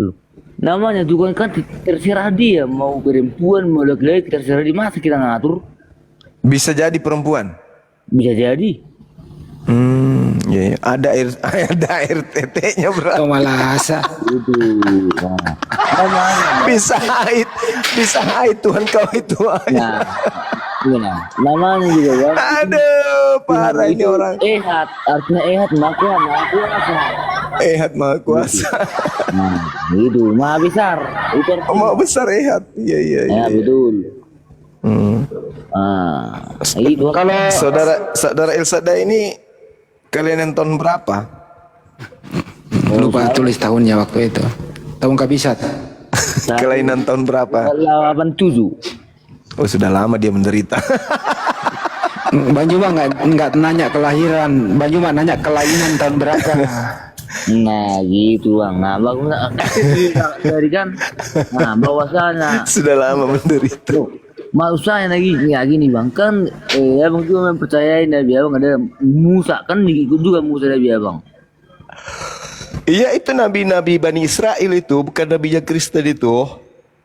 Loh. Namanya juga kan terserah dia mau perempuan mau laki-laki terserah di masa kita ngatur Bisa jadi perempuan. bisa jadi. Ya, ya. Ada air ada RTT-nya bro. Oh malasa. Itu. Nah, namanya. Bisa haid Tuhan kau itu. Nah, iya, namanya juga kan. Aduh, parah ini Itu orang. Ehat, artinya ehat maha kuasa. Ehat maha kuasa. Nah, itu maha besar. Itu artinya. Maha besar Ehat. Iya iya Ya iya. betul. Itu Kalau Saudara Elsada ini kalian yang tahun berapa? lupa tulis tahunnya waktu itu. Tahun kabisat. Kelainan tahun berapa? 87. Oh sudah lama dia menderita. Banjuma nggak nanya kelahiran, Banjuma nanya kelainan tahun berapa. Nah gitu bang. Nah bagus dari kan. Nah bahwasanya Sudah lama menderita. mau saya lagi ya gini bang kan abang juga mempercayai Nabi abang ada Musa kan ikut juga Musa Nabi abang. Iya itu nabi-nabi Bani Israel itu bukan nabinya Kristen itu.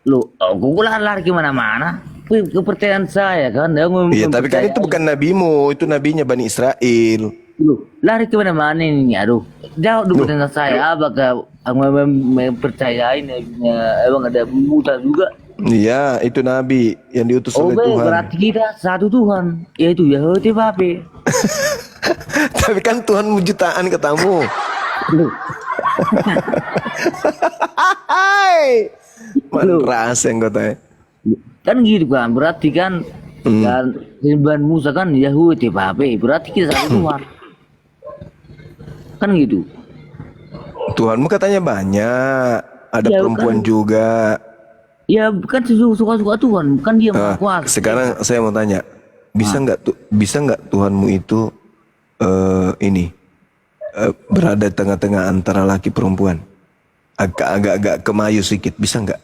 Loh, aku lari kemana-mana. Kepercayaan saya kan. Iya tapi kan itu bukan nabimu, itu nabinya Bani Israel. Loh, lari kemana-mana ini. Aduh, jawab dulu pertanyaan saya. Apakah aku mempercayai Nabinya abang ada Musa juga? Iya itu nabi yang diutus Oh, oleh Tuhan. berarti kita satu Tuhan, yaitu Yahweh Bape. Tapi kan Tuhan jutaan katamu. Loh, Hai. Meras yang kata. kan gitu kan, berarti kan dan sembahan Musa kan Yahweh Bape, berarti kita satu Tuhan. Kan gitu. Tuhanmu katanya banyak. Ada Ya, perempuan kan. juga. Ya kan suka-suka Tuhan, bukan dia Nah, maha kuasa. sekarang saya mau tanya, bisa nggak Tuhanmu itu berada tengah-tengah antara laki perempuan, agak kemayu sedikit, bisa nggak?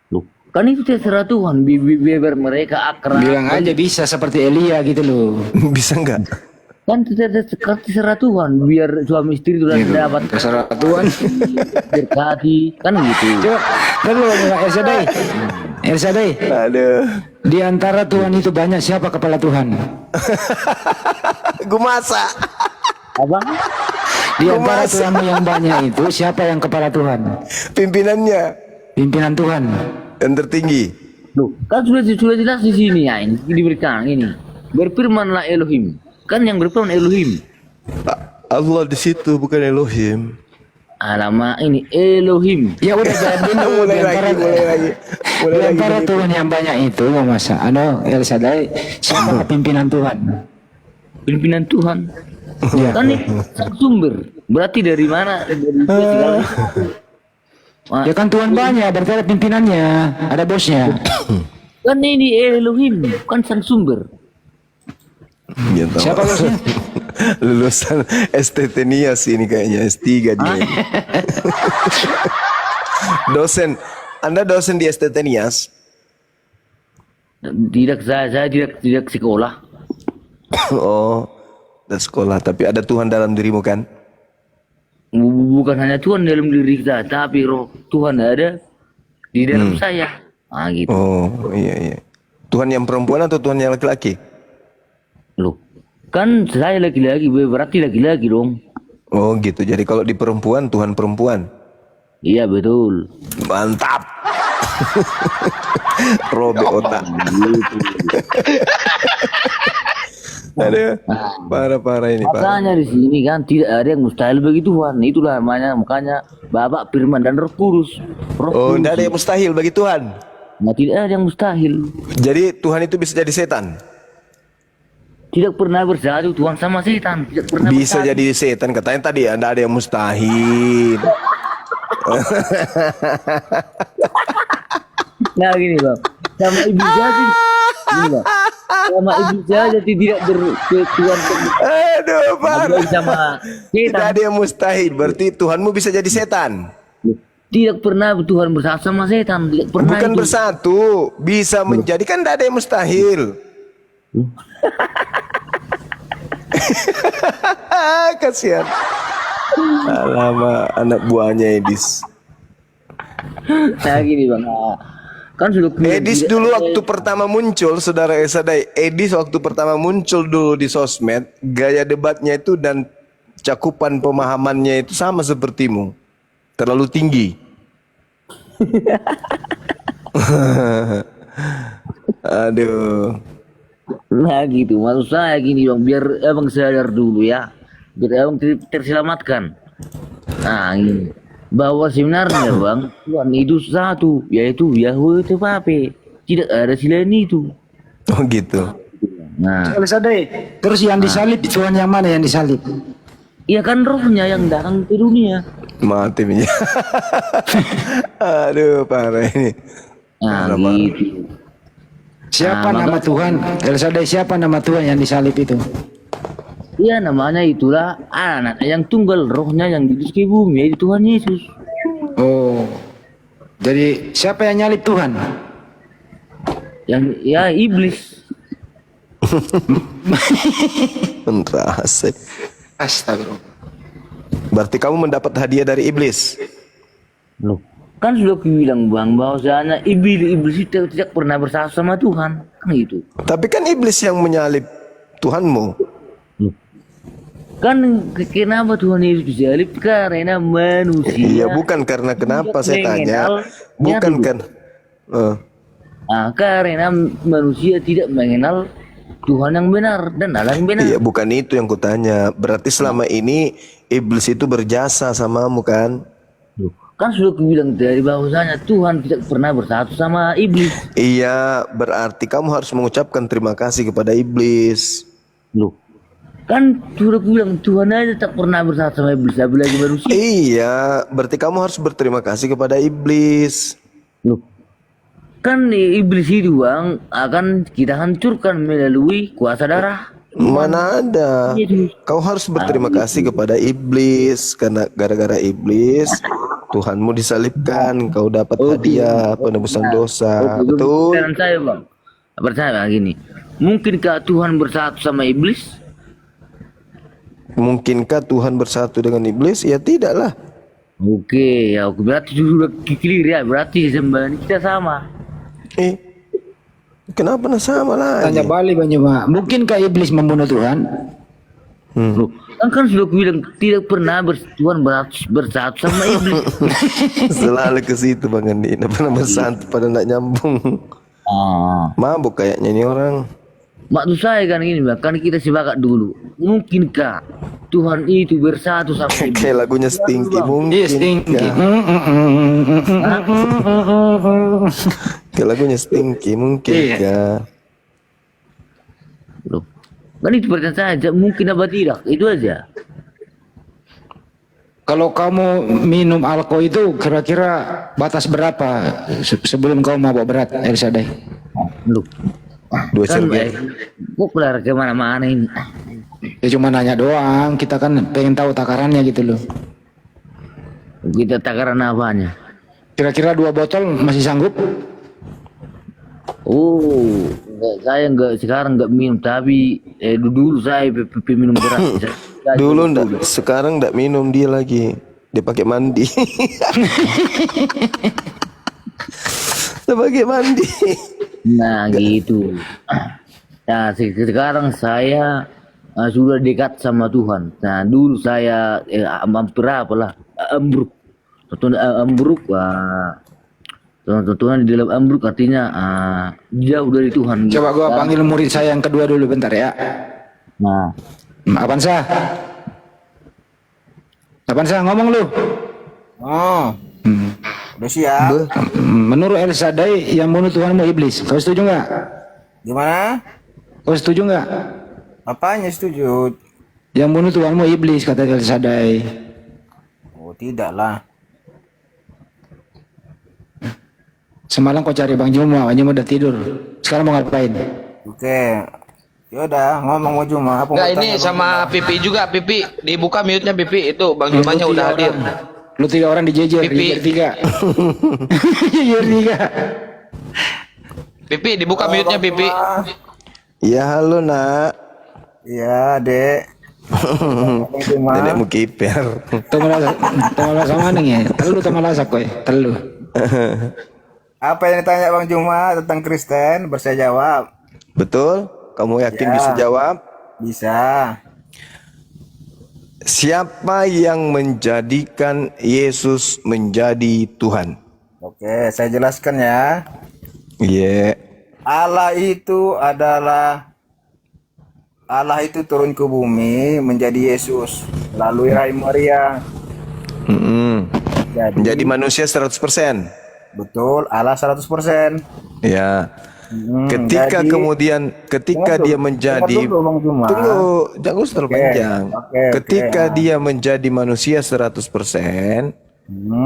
Loh, kan itu terserah Tuhan, biar mereka akrab. Bilang aja bisa seperti Elia gitu loh. Bisa nggak? Kan terserah Tuhan, biar suami istri itu Gitu. dapat Terserah Tuhan. berkati, kan gitu. Coba, dulu Elsa Day. Aduh, Di antara Tuhan itu banyak siapa kepala Tuhan? gue masa. Apa? Di antara Masa. Tuhan yang banyak itu siapa yang kepala Tuhan? Pimpinannya Pimpinan Tuhan. yang tertinggi. Loh, kan sudah jelas di sini ya, ini diberikan ini. Berfirmanlah Elohim. Kan yang berfirman Elohim. Allah di situ bukan Elohim. Alamak ini Elohim. Ya udah jangan dulu. Mulai lagi. Di antara Tuhan yang banyak itu masa Elsa Day siapa pimpinan Tuhan? Pimpinan Tuhan. Ya. Kan ini sumber. Berarti dari mana? Dari segala sesuatu. Wah, Ya kan Tuhan banyak, berarti ada pimpinannya, ada bosnya. kan ini Elohim, kan sang sumber. Ya, tahu. Siapa bosnya? Lulusan STT Nias ini kayaknya S3 dia. Dosen, Anda dosen di STT Nias? Tidak, saya tidak sekolah. Oh, dan sekolah, tapi ada Tuhan dalam dirimu kan? Bukan hanya Tuhan dalam diri kita, tapi roh Tuhan ada di dalam saya. Ah gitu. Oh, iya. Tuhan yang perempuan atau Tuhan yang laki-laki? Loh, kan saya laki-laki, berarti laki-laki dong. Oh gitu, jadi kalau di perempuan, Tuhan perempuan. Iya betul. Mantap. Robek otak. Aduh, parah ini, parah. Makanya di sini kan tidak ada yang mustahil bagi Tuhan. Itulah makanya Bapak Firman dan Roh Kudus. Oh, tidak ada yang mustahil bagi Tuhan. Nah, tidak ada yang mustahil. Jadi Tuhan itu bisa jadi setan. Tidak pernah bersatu Tuhan sama setan. Tidak pernah Bisa bersatu. jadi setan, katanya tadi tidak ada yang mustahil. Nah gini bang, sama ibu saja, gini bang, sama ibu saja tidak berketuan Aduh, parah. sama Tidak setan. ada yang mustahil, berarti Tuhanmu bisa jadi setan. Tidak pernah Tuhan bersatu sama setan. Tidak pernah Bukan itu. bersatu, bisa menjadi, kan tidak ada yang mustahil. Kasihan. Alamak, anak buahnya Edis. Nah gini bang, kan sudah Edis dulu waktu pertama muncul, saudara Esadai. Edis waktu pertama muncul dulu di sosmed, gaya debatnya itu dan cakupan pemahamannya itu sama sepertimu, terlalu tinggi. Aduh. Nah gitu, maksud saya gini bang, biar abang sadar dulu ya, biar abang terselamatkan. Nah ini, bahwa sebenarnya bang, Tuhan itu satu, yaitu Yahweh Tepape, tidak ada selain itu. Oh gitu. Nah, Sadai. Terus yang disalib Tuhan yang mana yang disalib? iya kan rohnya yang datang ke dunia. Mati nih. Aduh, parah ini. Nah Parah, gitu. Siapa Nah, nama Tuhan? Sadai, siapa nama Tuhan yang disalib itu? Iya namanya itulah anak yang tunggal, rohnya yang diutus ke bumi, yaitu Tuhan Yesus. Oh. Jadi siapa yang nyalib Tuhan? Yang ya iblis. Entas. Astagfirullah. Berarti kamu mendapat hadiah dari iblis. Loh, kan sudah aku bilang bang, bahwasanya iblis itu tidak pernah bersatu sama Tuhan, kan gitu. Tapi kan iblis yang menyalib Tuhanmu. Loh, kan kenapa Tuhan Yesus disalib? Karena manusia. Iya, bukan karena kenapa saya tanya. Bukan kan. Karena manusia tidak mengenal Tuhan yang benar dan Allah yang benar. Iya, bukan itu yang kutanya. Berarti selama ini iblis itu berjasa samamu kan? Loh, kan sudah aku bilang dari bahwasanya Tuhan tidak pernah bersatu sama iblis. Iya, berarti kamu harus mengucapkan terima kasih kepada iblis. Loh, kan sudah aku bilang Tuhan aja tak pernah bersatu sama iblis, apalagi manusia. Iya, berarti kamu harus berterima kasih kepada iblis. Loh, kan iblis itu bang akan kita hancurkan melalui kuasa darah. Mana ada? Yesus. Kau harus berterima kasih kepada iblis karena gara-gara iblis Tuhanmu disalibkan, kau dapat hadiah penebusan dosa. Betul? Pertanyaan saya bang, pertanyaan bang gini, mungkinkah Tuhan bersatu sama iblis? Mungkinkah Tuhan bersatu dengan iblis? Ya tidaklah. Oke, ya oke, berarti sudah clear ya, berarti sembahan kita sama. Kenapa nak sama lagi? Tanya balik Banyuma. Mungkinkah iblis membunuh Tuhan? Loh, kan sudah aku bilang tidak pernah Tuhan bersatu sama iblis. Selalu ke situ Bang Andi. Tidak pernah bersatu pada nak nyambung. Mabuk kayaknya ini orang. Maksud saya kan ini bang, kan kita sepakat dulu. Mungkinkah Tuhan itu bersatu sama iblis? Kayak lagunya Stinky mungkin. Iya, Stinky. Kayak lagunya Stinky mungkin. Iya. Loh, kan itu pertanyaan saya, mungkin apa tidak? Itu aja. Kalau kamu minum alkohol itu kira-kira batas berapa sebelum kau mabok berat, Sadai? Loh, 2 kan cermin. kok kelar kemana-mana ini. Ya cuma nanya doang, kita kan pengen tahu takarannya gitu loh. Kita takaran apanya? Kira-kira 2 botol masih sanggup? Oh, saya sekarang enggak minum, tapi dulu saya minum berat. Dulu ndak, sekarang ndak minum dia lagi. Dia pakai mandi. Dia pakai mandi. Nah gitu. Nah sekarang saya sudah dekat sama Tuhan. Nah dulu saya hampir apalah ambruk. Ambruk. Tuhan di dalam ambruk artinya jauh dari Tuhan. Coba gua panggil murid saya yang kedua dulu bentar ya. Nah, Avanza. Avanza ngomong lu. Oh, udah siap. Menurut El Sadai yang bunuh Tuhanmu iblis. Kau setuju nggak? Gimana? Kau setuju nggak? Apanya setuju? Yang bunuh Tuhanmu iblis kata El Sadai. Oh, tidak lah. Semalam kau cari Bang Juma udah tidur. Sekarang mau ngapain? Oke. Yaudah, ngomong mau Juma. Apa Enggak, mau ini tanya, sama Pipi juga, Pipi. Dibuka mute-nya Pipi. Itu Bang Jumanya udah hadir. Lu 3 orang dijejer, Pipi. dijejer 3. Dijejer 3. Pipi, dibuka mute-nya Pipi. Ya halo nak. Iya, Dek. Juma. Dedekmu kiper. Tama sama ning ya. Telu tama lasak koy. Telu. Apa yang ditanya Bang Juma tentang Kristen? Bersedia jawab. Betul? Kamu yakin Ya. bisa jawab? Bisa. Siapa yang menjadikan Yesus menjadi Tuhan? Oke, saya jelaskan ya. Iya. Allah itu turun ke bumi menjadi Yesus melalui rahim Maria. Jadi, Menjadi manusia 100%. betul, Allah 100%. Ya. Ketika Dengar dia dulu, menjadi dengar dulu, Bang Juma. Tunggu, jangan usah terlalu Oke, panjang. oke, Ketika oke. dia menjadi manusia 100%,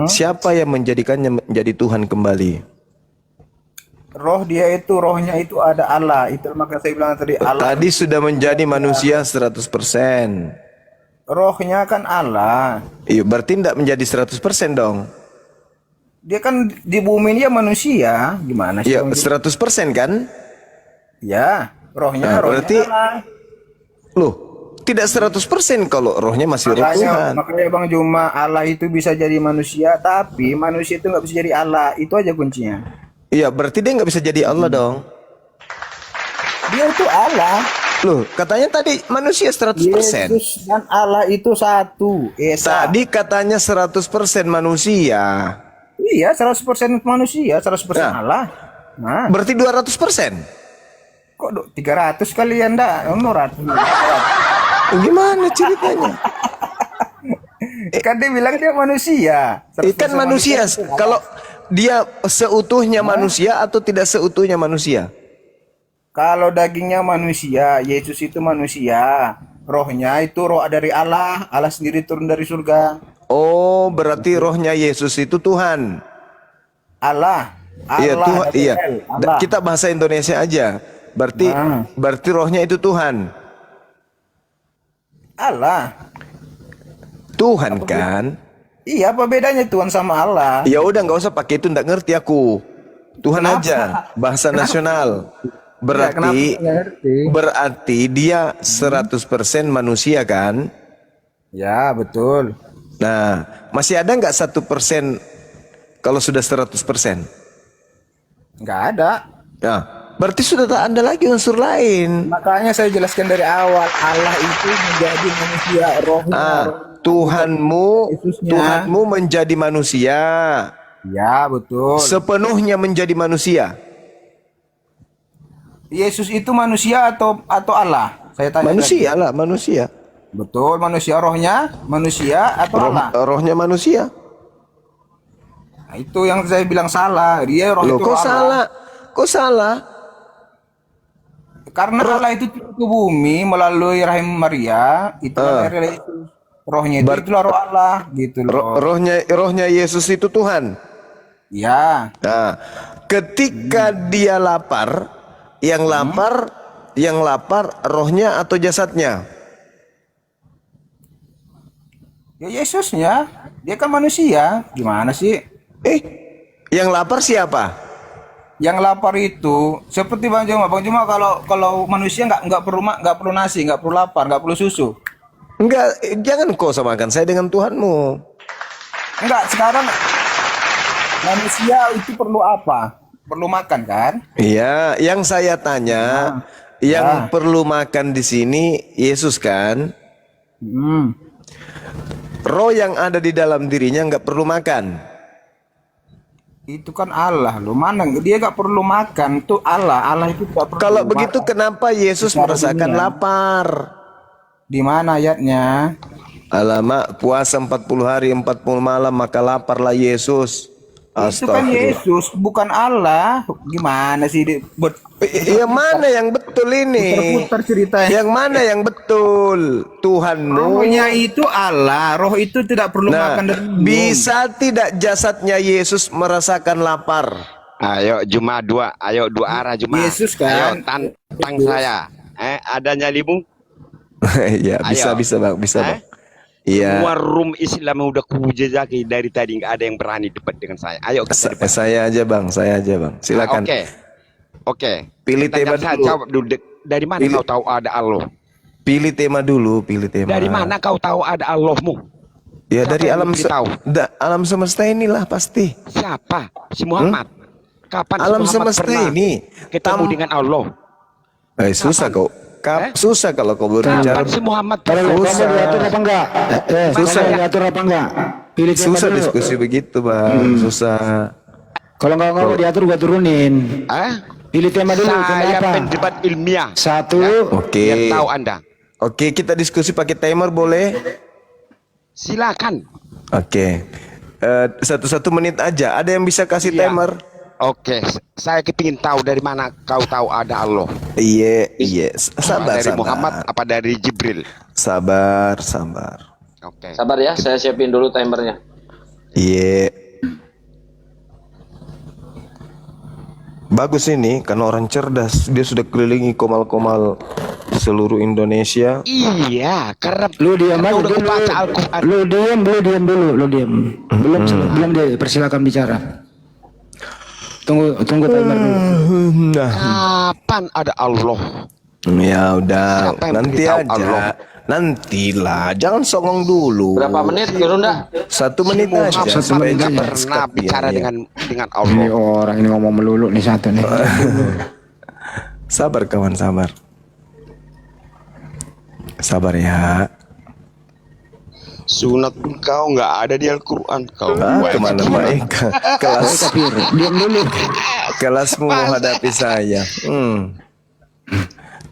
siapa yang menjadikannya menjadi Tuhan kembali? Rohnya itu ada Allah. Itu maka saya bilang tadi Allah. Tadi sudah menjadi manusia 100%. Rohnya kan Allah. Iya, berarti tidak menjadi 100% dong. Dia kan di bumi dia manusia. Gimana sih? Ya, Bang Juma? 100% kan? Ya, rohnya Nah, berarti Allah. loh, tidak 100% kalau rohnya masih roh Tuhan. Makanya Bang Juma, Allah itu bisa jadi manusia, tapi manusia itu nggak bisa jadi Allah. Itu aja kuncinya. Iya, berarti dia nggak bisa jadi Allah dong. Dia itu Allah. Loh, katanya tadi manusia 100%. Yesus dan Allah itu satu. Esa. Tadi katanya 100% manusia. Iya, 100% manusia, 100% Nah. Allah. Nah, Berarti 200%. kok 300 kali ya ndak? 100. Gimana ceritanya? Kan dia bilang dia manusia. 100% Ikan manusia. Kalau dia seutuhnya manusia atau tidak seutuhnya manusia? Kalau dagingnya manusia, Yesus itu manusia. Rohnya itu roh dari Allah. Allah sendiri turun dari surga. Oh, berarti rohnya Yesus itu Tuhan. Allah. Iya, Tuhan. double Iya. L, Allah. Kita bahasa Indonesia aja. Berarti Nah. berarti rohnya itu Tuhan. Allah. Tuhan kan? Iya, apa bedanya Tuhan sama Allah? Ya udah nggak usah pakai itu, nggak ngerti aku. Tuhan Kenapa? aja, bahasa nasional. Berarti kenapa nggak ngerti? berarti dia 100% manusia kan? Ya, betul. Nah, masih ada nggak 1% kalau sudah 100%? Nggak ada. Nah, berarti sudah tak ada lagi unsur lain. Makanya saya jelaskan dari awal, Allah itu menjadi manusia, rohnya. Yesusnya. Tuhanmu menjadi manusia, Ya, betul. sepenuhnya menjadi manusia. Yesus itu manusia atau Allah? Saya tanya. Manusia lah, manusia. tadi. Betul, manusia, rohnya manusia atau Allah? Rohnya manusia. Nah, itu yang saya bilang salah. Dia roh Loh, itu kok Allah. salah? Kok salah? Karena Allah itu turun ke bumi melalui rahim Maria, itu adalah Yesus. Rohnya itu itulah roh Allah, gitu loh. Rohnya Yesus itu Tuhan. Ya, Nah, ketika dia lapar, yang lapar rohnya atau jasadnya? ya Yesusnya, dia kan manusia. Gimana sih? Yang lapar siapa? Yang lapar itu seperti Bang Juma. Bang Juma kalau manusia nggak perlu nasi, nggak perlu lapar, nggak perlu susu. Enggak, jangan kau samakan saya dengan Tuhanmu. Enggak, sekarang manusia itu perlu apa? Perlu makan kan? Iya, yang saya tanya, yang perlu makan di sini Yesus kan? Roh yang ada di dalam dirinya nggak perlu makan. Itu kan Allah loh. Mana dia nggak perlu makan. Itu Allah. Allah itu tidak perlu. Kalau begitu makan. kenapa Yesus Secara merasakan dunia. lapar? Di mana ayatnya? Alamak, puasa 40 hari 40 malam maka laparlah Yesus. Itu kan Yesus, bukan Allah. Gimana sih? Yang mana yang betul ini? Putar ceritanya. Yang mana yang betul? Tuhanmu. Rohnya itu Allah. Roh itu tidak perlu Nah, makan dan minum. bisa tidak jasadnya Yesus merasakan lapar? Ayo Juma dua, ayo dua arah Juma. Yesus kan? Ayo tantang saya. Adanya limu. Ya, bisa Ayo. bisa Bang, bisa Bang. Iya. Semua room Islam yang udah kujejaki dari tadi nggak ada yang berani debat dengan saya. Ayo kita debat. Saya aja Bang, silakan. Oke. Pilih tema Saya dulu. jawab dulu. Dari mana Pilih. kau tahu ada Allah? Pilih tema dulu, pilih tema. Dari mana kau tahu ada Allahmu? Ya Siapa dari yang alam memberitahu? alam semesta inilah pasti. Siapa? Si Muhammad. Kapan si Alam Muhammad semesta pernah ini ketemu dengan Allah? susah Kapan? kau. Susah kalau kau berbicara. Kapan si Muhammad Kalau pernah? kamu diatur apa enggak? Susah. Kamu diatur apa enggak? Pilih tema Susah dulu. diskusi begitu, Bang. Susah. Kalau enggak mau diatur gua turunin. Pilih tema dulu, tema Saya apa? pendebat ilmiah. Satu. Oke. Biar tahu Anda. Oke, kita diskusi pakai timer boleh? Silakan. Oke. 1 menit aja. Ada yang bisa kasih Iya. timer? Oke, saya kepingin tahu dari mana kau tahu ada Allah. Iya. Sabar, dari sabar. Muhammad apa dari Jibril? Sabar. Oke. Sabar ya, saya siapin dulu timernya. Iya. Bagus ini karena orang cerdas. Dia sudah kelilingi komal-komal seluruh Indonesia. Iya, karena Lu diam karena aja udah dulu. baca Al-Quran. Lu diam dulu, lu diam. Belum dia persilakan bicara. Tunggu timer dulu. Nah, Kapan ada Allah? ya udah. Siapa yang Nanti beritahu aja. Allah? Nantilah. Jangan songong dulu. Berapa menit, Gerunda? 1 menit aja. Muhammad supaya menit aja. cepat pernah start dia, bicara ya. dengan Ini Allah. orang ini ngomong melulu nih satu nih. Sabar kawan, sabar. Sabar ya. Sunat pun kau nggak ada di Al-Quran. Kau buat Kemana gimana? baik? Kelas Kafir, diam dulu. kelasmu menghadapi saya. Oke,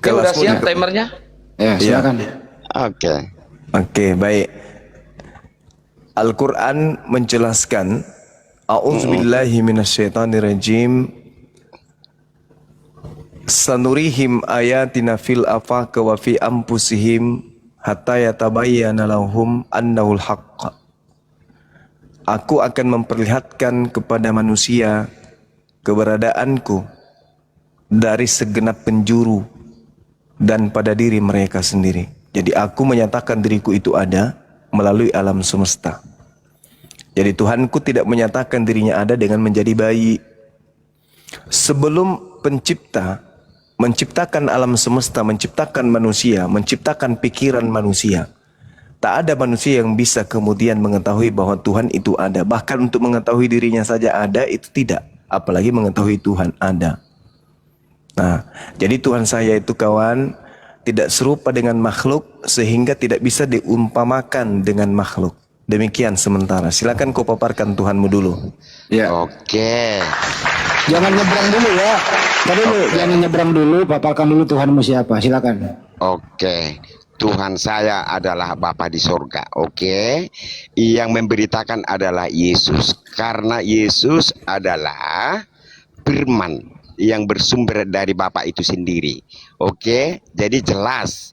udah Kelasmu siap di- timernya? Ya, silakan. Oke. Oke, baik. Al-Quran menjelaskan A'udzubillahi minasyaitonirrajim. Sanurihim ayatina fil afaq wa fi anfusihim hatta yatabayyana lahum annahul haqq. Aku akan memperlihatkan kepada manusia keberadaanku dari segenap penjuru dan pada diri mereka sendiri. Jadi aku menyatakan diriku itu ada melalui alam semesta. Jadi Tuhanku tidak menyatakan dirinya ada dengan menjadi bayi. Sebelum pencipta menciptakan alam semesta, menciptakan manusia, menciptakan pikiran manusia, tak ada manusia yang bisa kemudian mengetahui bahwa Tuhan itu ada. Bahkan untuk mengetahui dirinya saja ada itu tidak, apalagi mengetahui Tuhan ada. Nah, jadi Tuhan saya itu kawan tidak serupa dengan makhluk sehingga tidak bisa diumpamakan dengan makhluk. Demikian sementara. Silakan kau paparkan Tuhanmu dulu. Ya. Oke. Jangan nyebrang dulu ya. Tadi dulu, jangan nyebrang dulu, paparkan dulu Tuhanmu siapa. Silakan. Oke. Tuhan saya adalah Bapa di sorga. Oke. Yang memberitakan adalah Yesus. Karena Yesus adalah firman yang bersumber dari Bapa itu sendiri. Oke. Jadi jelas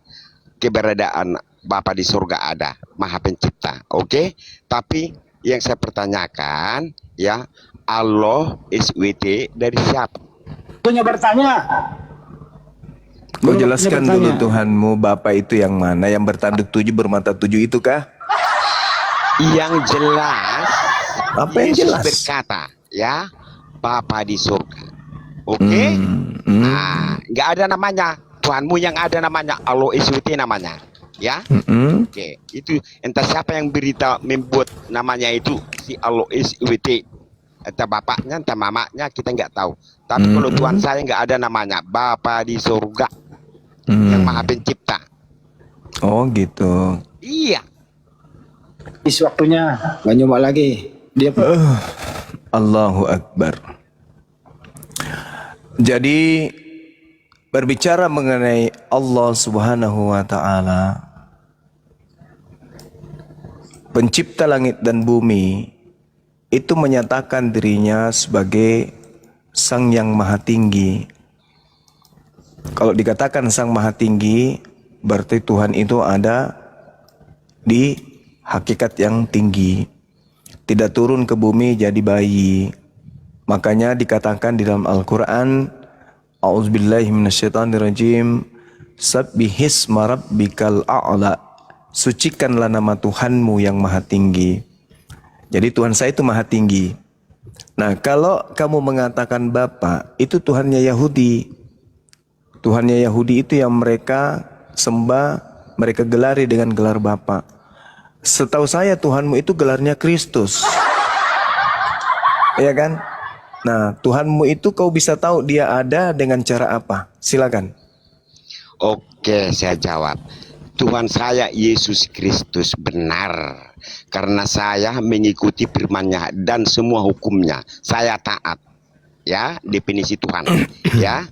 keberadaan Bapa di surga ada, Maha Pencipta. Oke. Tapi yang saya pertanyakan ya, Allah SWT dari siapa? Punya bertanya. Kau Belum jelaskan bertanya. dulu Tuhanmu, Bapa itu yang mana? Yang bertanduk 7 bermata 7 itu kah? Yang jelas Apa yang Yesus jelas? berkata ya, Bapa di surga. Oke. Nah, nggak ada namanya Tuhanmu, yang ada namanya Allah SWT namanya ya. Oke, itu entah siapa yang berita membuat namanya itu si Allah SWT, entah bapaknya entah mamanya kita nggak tahu. Tapi kalau Tuhan saya nggak ada namanya, Bapa di surga yang Maha Pencipta. Oh gitu. Iya. Is waktunya, nggak nyoba lagi. Dia Allahu Akbar. Jadi berbicara mengenai Allah Subhanahu wa taala, pencipta langit dan bumi, itu menyatakan dirinya sebagai Sang Yang Maha Tinggi. Kalau dikatakan Sang Maha Tinggi, berarti Tuhan itu ada di hakikat yang tinggi. Tidak turun ke bumi jadi bayi. Makanya dikatakan di dalam Al-Quran, A'udzubillahi minasyaitonirrajim, Sabbihisma rabbikal a'la. Sucikanlah nama Tuhanmu yang maha tinggi. Jadi Tuhan saya itu maha tinggi. Nah, kalau kamu mengatakan Bapa, itu Tuhannya Yahudi. Tuhannya Yahudi itu yang mereka sembah, mereka gelari dengan gelar Bapa. Setahu saya Tuhanmu itu gelarnya Kristus. Iya kan? Nah, Tuhanmu itu kau bisa tahu dia ada dengan cara apa? Silakan. Oke, saya jawab. Tuhan saya Yesus Kristus benar. Karena saya mengikuti firman-Nya dan semua hukumnya. Saya taat. Ya, definisi Tuhan. Ya.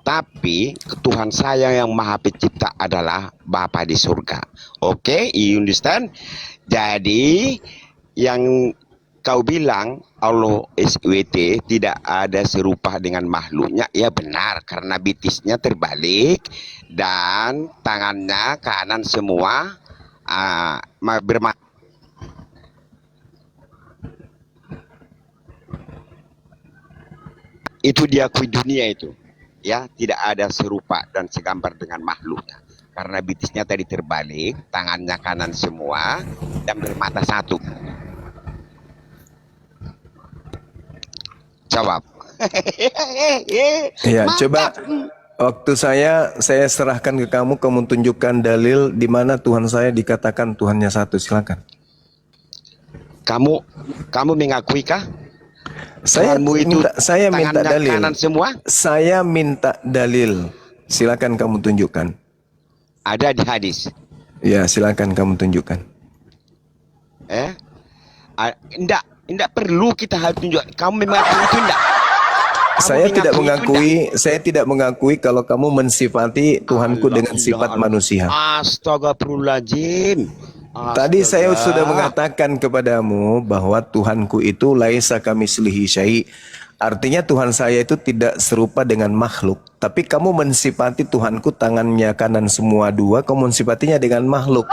Tapi Tuhan saya yang Maha Pencipta adalah Bapa di surga. Oke, you understand? Jadi yang kau bilang Allah SWT tidak ada serupa dengan makhluknya, ya benar, karena bitisnya terbalik dan tangannya kanan semua bermata. Itu diakui dunia itu, ya, tidak ada serupa dan segambar dengan makhluknya. Karena bitisnya tadi terbalik, tangannya kanan semua dan bermata satu. Jawab. Iya, coba waktu saya serahkan ke kamu, kamu tunjukkan dalil di mana Tuhan saya dikatakan Tuhannya satu. Silakan. Kamu mengakui kah? Saya minta dalil. Kanan semua? Saya minta dalil. Silakan kamu tunjukkan. Ada di hadis. Ya, silakan kamu tunjukkan. Enggak perlu kita harus tunjuk. Kamu mengakui itu enggak? Saya tidak mengakui kalau kamu mensifati Tuhanku dengan sifat manusia. Astagfirullahaladzim. Tadi saya sudah mengatakan kepadamu bahwa Tuhanku itu laisa kamislihi syai'. Artinya Tuhan saya itu tidak serupa dengan makhluk. Tapi kamu mensifati Tuhanku tangannya kanan semua dua, kamu mensifatinya dengan makhluk.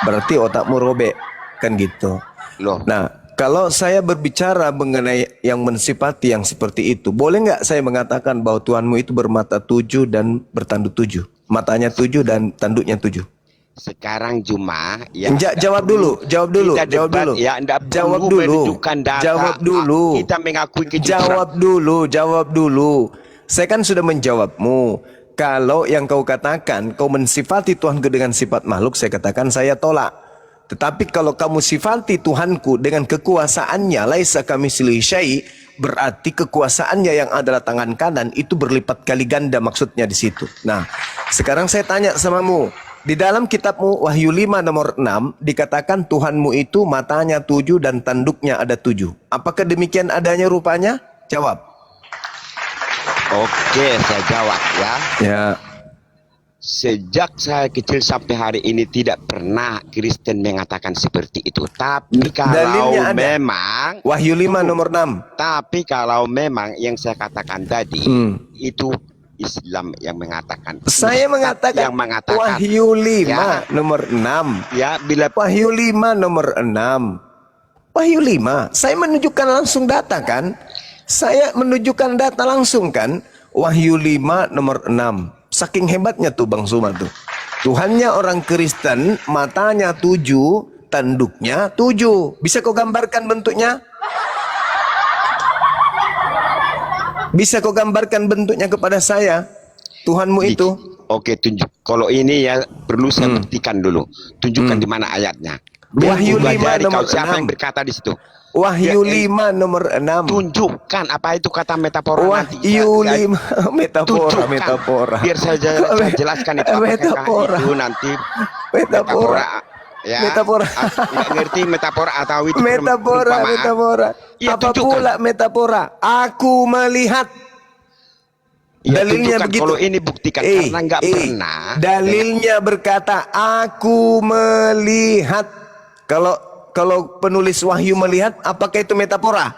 Berarti otakmu robek, kan gitu. Loh. Nah, kalau saya berbicara mengenai yang mensifati yang seperti itu, boleh nggak saya mengatakan bahwa Tuhanmu itu bermata 7 dan bertanduk 7? Matanya 7 dan tanduknya 7. Sekarang Juma ya. Jawab dulu. Ya, Jawab dulu. Kita mengakui kejujuran. Jawab dulu. Saya kan sudah menjawabmu. Kalau yang kau katakan, kau mensifati Tuhanku dengan sifat makhluk, saya katakan saya tolak. Tetapi kalau kamu sifati Tuhanku dengan kekuasaannya, laisa kamitslihi syai', berarti kekuasaannya yang adalah tangan kanan itu berlipat kali ganda maksudnya di situ. Nah, sekarang saya tanya samamu. Di dalam kitabmu Wahyu 5 nomor 6 dikatakan Tuhanmu itu matanya 7 dan tanduknya ada 7. Apakah demikian adanya rupanya? Jawab. Oke, saya jawab ya. Ya. Sejak saya kecil sampai hari ini tidak pernah Kristen mengatakan seperti itu. Tapi kalau memang Wahyu 5 nomor 6. Tapi kalau memang yang saya katakan tadi itu Islam yang mengatakan. Saya mengatakan, yang mengatakan Wahyu 5 nomor 6. Ya, bila Wahyu 5 nomor 6. Wahyu 5, saya menunjukkan langsung data kan? Saya menunjukkan data langsung kan? Wahyu 5 nomor 6. Saking hebatnya tuh Bang Suma tuh. Tuhannya orang Kristen, matanya 7, tanduknya 7. Bisa kau gambarkan bentuknya? Bisa kau gambarkan bentuknya kepada saya? Tuhanmu itu. Oke, tunjuk. Kalau ini ya perlu saya buktikan dulu. Tunjukkan di mana ayatnya. Wahyu 5 nomor 6. Siapa yang berkata di situ? Wahyu 5 nomor 6. Tunjukkan apa itu kata metafora nanti. Wahyu 5 metafora. Biar saya jelaskan itu apakah itu nanti metafora. Ya, metafora. Nggak ngerti metafora atau itu metafora. Ya, apa pula metafora? Aku melihat. Ya, dalilnya begitu. Kalau ini buktikan karena nggak pernah. Dalilnya berkata aku melihat. Kalau penulis Wahyu melihat, apakah itu metafora?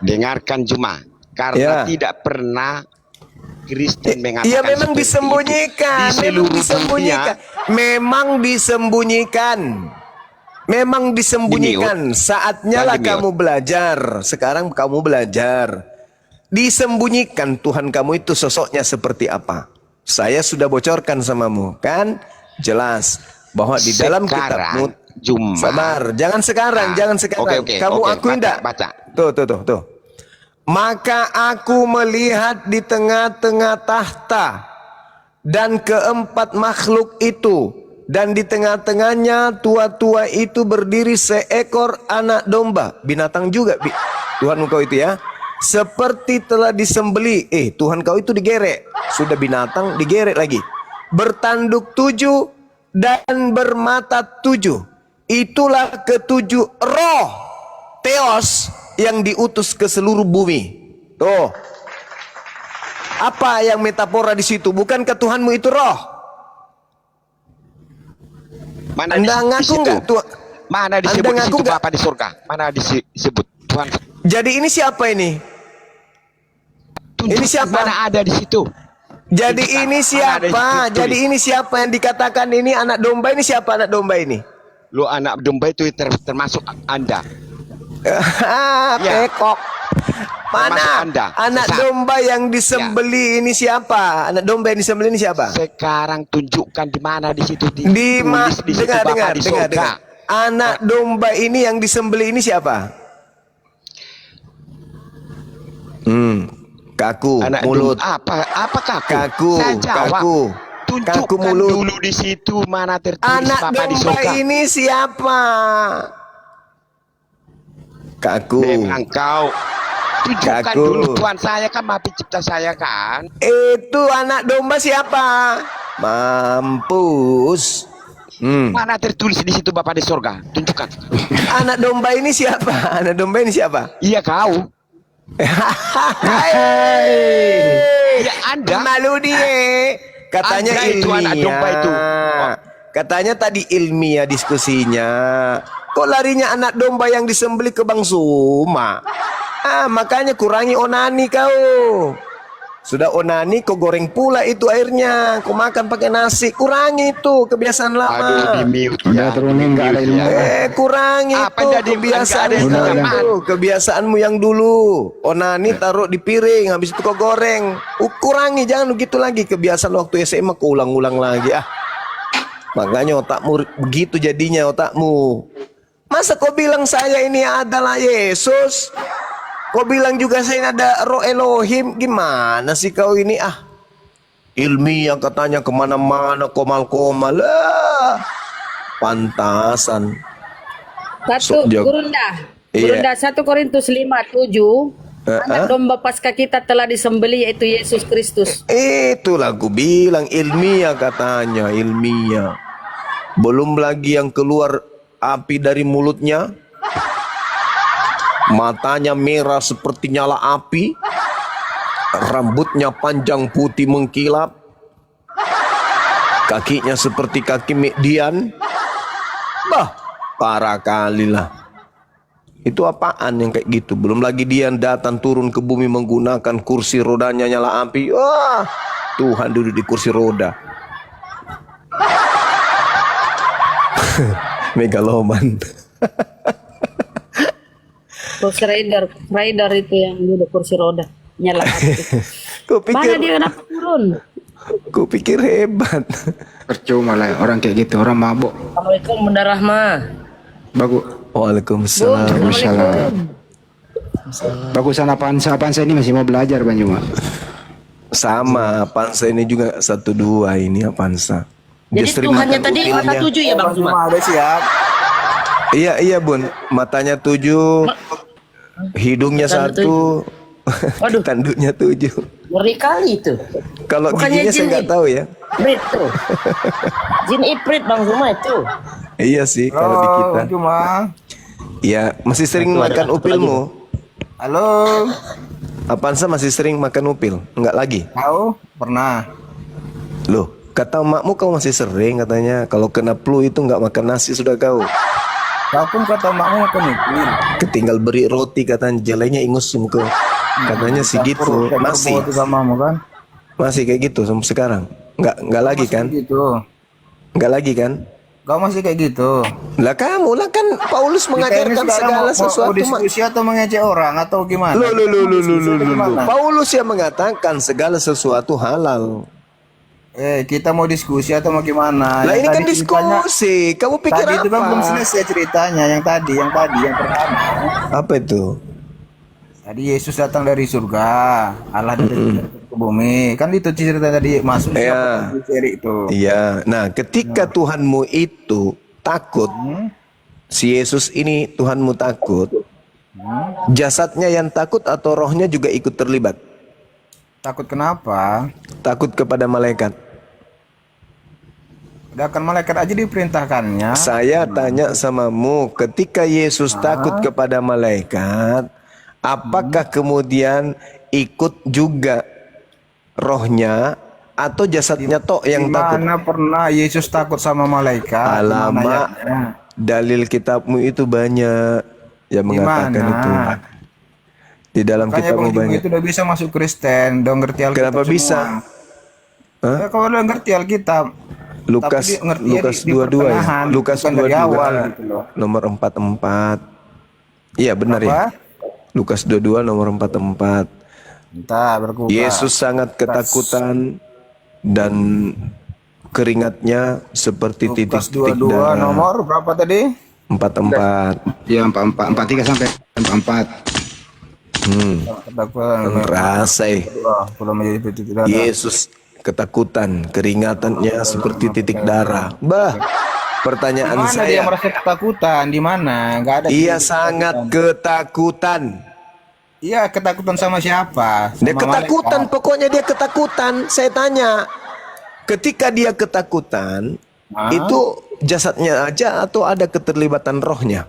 Dengarkan Juma, karena tidak pernah Kristen mengatakan. Iya, memang disembunyikan. Memang disembunyikan. Saatnya lah kamu belajar. Sekarang kamu belajar. Disembunyikan Tuhan kamu itu sosoknya seperti apa. Saya sudah bocorkan samamu, kan? Jelas bahwa di dalam kitabmu. Juma. Sabar, jangan sekarang. Kamu akui enggak? Baca. Tuh. Maka aku melihat di tengah-tengah tahta dan keempat makhluk itu Dan di tengah-tengahnya tua-tua itu berdiri seekor anak domba. Binatang juga Tuhan kau itu ya. Seperti telah disembeli. Tuhan kau itu digerek. Sudah binatang digerek lagi. Bertanduk 7 dan bermata 7. Itulah ketujuh roh Theos yang diutus ke seluruh bumi. Tuh. Apa yang metafora di situ? Bukankah Tuhanmu itu roh? Mana Anda ngaku situ? nggak Tuhan? Mana disebut Anda di ngaku situ nggak? Bapa di surga? Mana disebut Tuhan? Jadi ini siapa ini? Tunjukkan Ini siapa? Mana ada di situ? Jadi Tunjukkan. ini Mana ada siapa? di situ Jadi tulis. ini siapa yang dikatakan ini anak domba? Ini siapa anak domba ini? Lu anak domba itu termasuk Anda. Ya. Pekok. Mana Termasuk Anda. anak Sesat. domba yang disembeli ini siapa? Anak domba yang disembeli ini siapa? Sekarang tunjukkan di mana di situ Di tulis di situ dengar, Bapa dengar, di dengar, surga. dengar. Anak domba ini yang disembeli ini siapa? Kaku Anak mulut. apa kaku? Kaku, Saya jawab. kaku. Tunjukkan Kaku mulut. dulu di situ mana tertulis Anak Bapa di domba surga. ini siapa? Kaku. Memang kau tunjukkan Kaku. dulu Tuhan saya kan Maha Pencipta saya kan. Itu anak domba siapa? Mampus. Mana tertulis di situ Bapa di surga? Tunjukkan. Anak domba ini siapa? Anak domba ini siapa? Iya kau. Ya Anda. Malu dia. Katanya Anda itu anak domba itu. ilmiah. Katanya tadi ilmiah diskusinya. Kok larinya anak domba yang disembeli ke Bang Suma? Makanya kurangi onani kau. Sudah onani kau goreng pula itu airnya. Kau makan pakai nasi. Kurangi itu kebiasaan lama. Aduh di mute Udah ya. turunin nggak ada ilmu. Kurangi Apa itu jadi kebiasaan nggak ada ilmu? itu. Kebiasaanmu yang dulu. Onani taruh di piring, habis itu kau goreng. Kurangi, jangan begitu lagi. Kebiasaan waktu SMA kau ulang-ulang lagi. Makanya otakmu begitu jadinya otakmu. Masa kau bilang saya ini adalah Yesus? Kau bilang juga saya ada roh Elohim. Gimana sih kau ini? Ilmiah katanya kemana-mana komal-komal. Pantasan. Satu Jog. Gurunda. Iya. Gurunda 1 Korintus 5:7. Anak domba Paskah kita telah disembeli yaitu Yesus Kristus. Itulah aku bilang ilmiah katanya, ilmiah. Belum lagi yang keluar api dari mulutnya. Matanya merah seperti nyala api. Rambutnya panjang putih mengkilap. Kakinya seperti kaki median. Parah kali lah. Itu apaan yang kayak gitu? Belum lagi dia datang turun ke bumi menggunakan kursi rodanya nyala api. Tuhan duduk di kursi roda. Megaloman. Kursi rider itu yang duduk kursi roda nyala api. Mana dia kenapa turun? Ku pikir hebat. Percuma lah orang kayak gitu, orang mabuk. Assalamualaikum Bunda Rahma. Bagus. Waalaikumsalam. Waalaikumsalam. Bagusan Avanza ini masih mau belajar Bang Juma. Sama Avanza ini juga 1-2 ini Avanza. Jadi Justru Tuhannya makan tadi upilnya. mata 7 ya Bang Bang Zuma Zuma? udah siap. Iya Bun, matanya 7, hidungnya Tanduk 1, Waduh. tanduknya 7. Ngeri kali itu. Kalau Bukannya giginya saya jin nggak nih. tahu ya. Ifrit tuh. Jin Ifrit Bang Zuma itu. Iya sih kalau di kita. Bang Zuma. Ya masih sering makan upilmu. Halo. Avanza masih sering makan upil? Enggak lagi? Tahu? Pernah. Loh, kata makmu kau masih sering katanya. Kalau kena flu itu nggak makan nasi sudah kau. Kau pun kata makmu makan upil. Ketinggal beri roti katanya jelainya ingus kau. Katanya sih gitu. Masih Itu samamu kan? masih kayak gitu sampai sekarang. Enggak lagi kan? Gitu. Enggak lagi kan? Kau masih kayak gitu. Lah kamu lah kan Paulus Kita ini mengajarkan sekarang segala mau sesuatu. diskusi atau mengejek orang atau gimana? Loh. Diskusi atau gimana? Paulus yang mengatakan segala sesuatu halal. Kita mau diskusi atau mau gimana? Lah Yang ini kan tadi ceritanya- diskusi. Kamu pikir Tadi itu kan belum apa? selesai ceritanya. Yang pertama. Apa itu? Tadi Yesus datang dari surga, Allah dari surga ke bumi. Kan itu cerita tadi masuk Iya. siapa ceri itu. Iya. Nah, ketika Tuhanmu itu takut, si Yesus ini Tuhanmu takut, jasadnya yang takut atau rohnya juga ikut terlibat? Takut kenapa? Takut kepada malaikat. Kan malaikat aja diperintahkannya. Saya tanya samamu, ketika Yesus takut kepada malaikat, apakah kemudian ikut juga rohnya atau jasadnya tok yang takut? Mana pernah Yesus takut sama malaikat? Alamak, dalil kitabmu itu banyak yang mengatakan itu. Di dalam Makanya kitabmu Bang Jumbo banyak. itu udah bisa masuk Kristen, udah ngerti Alkitab. Kenapa semua. bisa? Hah? Ya, kalau udah ngerti Alkitab. Lukas Tapi dia ngerti Lukas di 22 ya. pertengahan, Lukas bukan dari 22 awal gitu loh. nomor 44. Iya benar ya. Apa? Lukas 22 nomor 44. Entah berkumpul. Yesus sangat ketakutan dan keringatnya seperti Lukas titik-titik 22 darah. nomor berapa tadi? 44. Ya 44, 43 sampai 44. Ketakutan. Rasai. Kalau menjadi titik darah. Yesus ketakutan, keringatannya seperti titik darah. Bah, pertanyaan Di mana dia saya. merasa ketakutan? Di mana? Enggak ada. Ia sangat ketakutan. Iya, ketakutan sama siapa? Dia Sama ketakutan, malaikat. pokoknya dia ketakutan. Saya tanya, ketika dia ketakutan, itu jasadnya aja atau ada keterlibatan rohnya?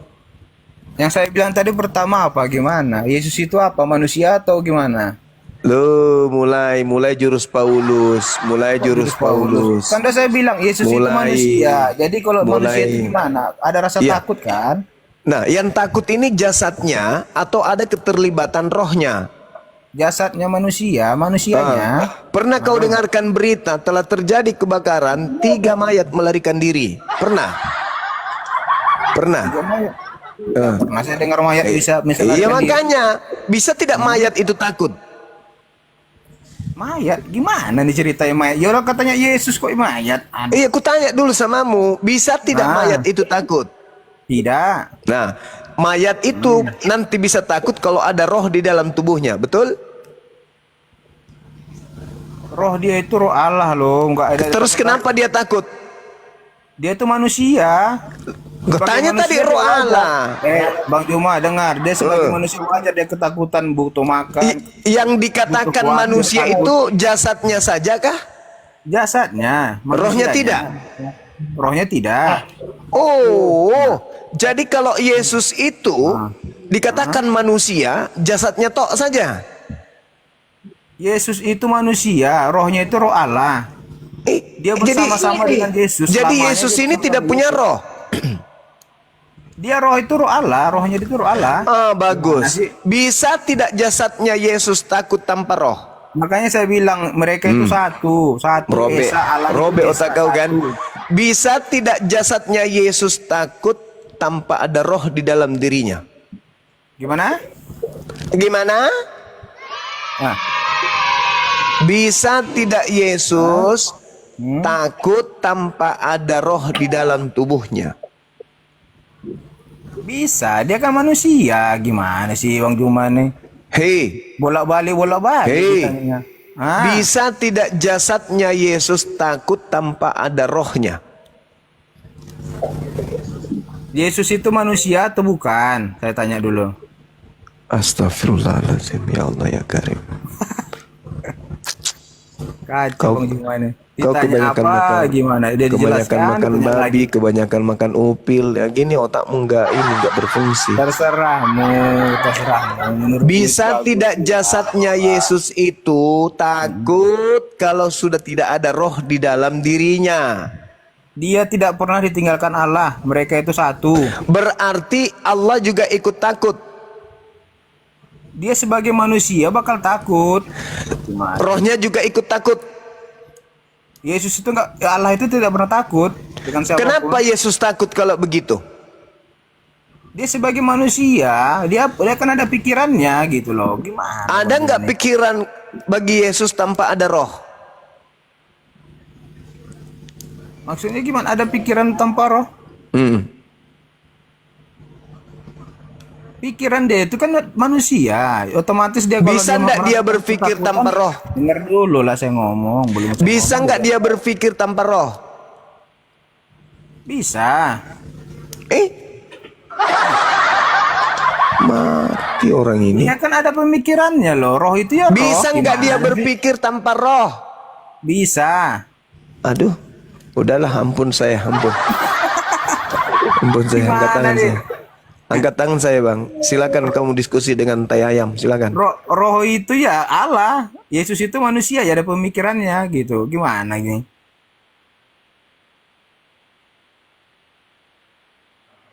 Yang saya bilang tadi pertama apa? Gimana? Yesus itu apa? Manusia atau gimana? Loh, mulai jurus Paulus, Kan udah saya bilang Yesus itu Mulai- manusia. Jadi kalau manusia mulai- itu gimana? Ada rasa Iya. takut kan? Nah, yang takut ini jasadnya atau ada keterlibatan rohnya? Jasadnya manusia, manusianya. Pernah kau dengarkan berita telah terjadi kebakaran, 3 mayat melarikan diri? Pernah? Pernah? Pernah saya dengar mayat bisa misalnya Iya makanya, bisa tidak mayat itu takut? mayat gimana nih ceritanya mayat? Ya orang katanya Yesus kok mayat? Aduh, Iya, ku tanya dulu samamu, bisa tidak Nah. mayat itu takut? tidak. Nah, mayat itu nanti bisa takut kalau ada roh di dalam tubuhnya, betul? Roh dia itu roh Allah loh, enggak ada. Terus kenapa dia takut? Dia itu manusia. Gue Sebagai tanya manusia tadi dia roh wajar. Allah. Bang Juma dengar, dia sebagai manusia wajar dia ketakutan butuh makan. Yang dikatakan Butuh kuat, manusia dia takut. itu jasadnya saja kah? Jasadnya, Rohnya manusianya. tidak? Rohnya tidak. Oh, jadi kalau Yesus itu dikatakan manusia, jasadnya tok saja. Yesus itu manusia, rohnya itu roh Allah. Dia bersama-sama dengan Yesus. Jadi Selamanya Yesus dia ini bersama tidak dengan punya Yesus. roh. Dia roh itu roh Allah, rohnya itu roh Allah. Ah, bagus. Gimana sih? Bisa tidak jasadnya Yesus takut tanpa roh? Makanya saya bilang mereka itu satu Robe, Esa, Allah itu robe Esa, otak kau kan. satu. Bisa tidak jasadnya Yesus takut tanpa ada roh di dalam dirinya? Gimana? Gimana? Nah, Bisa tidak Yesus takut tanpa ada roh di dalam tubuhnya? bisa, dia kan manusia. Gimana sih Bang Juma nih? Hei, Bolak-balik Hei. ditanya. Ah, bisa tidak jasadnya Yesus takut tanpa ada rohnya? Yesus itu manusia atau bukan? Saya tanya dulu. Astagfirullahaladzim, ya Allah ya Karim. Kacau Bang Juma nih. Kau Ditanya kebanyakan apa makan, gimana? Dia kebanyakan dijelaskan, makan ditanya babi, lagi. kebanyakan makan upil. Ya gini otakmu nggak berfungsi. Terserahmu. Menurut Bisa kita, tidak jasadnya Yesus itu takut kalau sudah tidak ada roh di dalam dirinya? dia tidak pernah ditinggalkan Allah. Mereka itu satu. Berarti Allah juga ikut takut. Dia sebagai manusia bakal takut. Gimana? Rohnya juga ikut takut. Yesus itu enggak, Allah itu tidak pernah takut dengan siapapun. Kenapa Yesus takut kalau begitu? Dia sebagai manusia, dia kan ada pikirannya gitu loh. Gimana? Ada nggak pikiran bagi Yesus tanpa ada roh? Maksudnya gimana? Ada pikiran tanpa roh? Pikiran dia itu kan manusia, otomatis dia kalau Bisa nggak dia berpikir tanpa roh? Dengar dulu lah saya ngomong, belum saya Bisa ngomong. nggak dia berpikir tanpa roh? Bisa. Mati orang ini. Ya kan ada pemikirannya loh. Roh itu ya roh. Bisa nggak dia Gimana sih? berpikir tanpa roh? Bisa. Aduh, udahlah, ampun saya, ampun. Ampun saya, angkat Gimana tangan nih? saya. Angkat tangan saya, Bang. Silakan kamu diskusi dengan Tai Ayam, silakan. Roh itu ya Allah. Yesus itu manusia ya ada pemikirannya gitu. Gimana gini?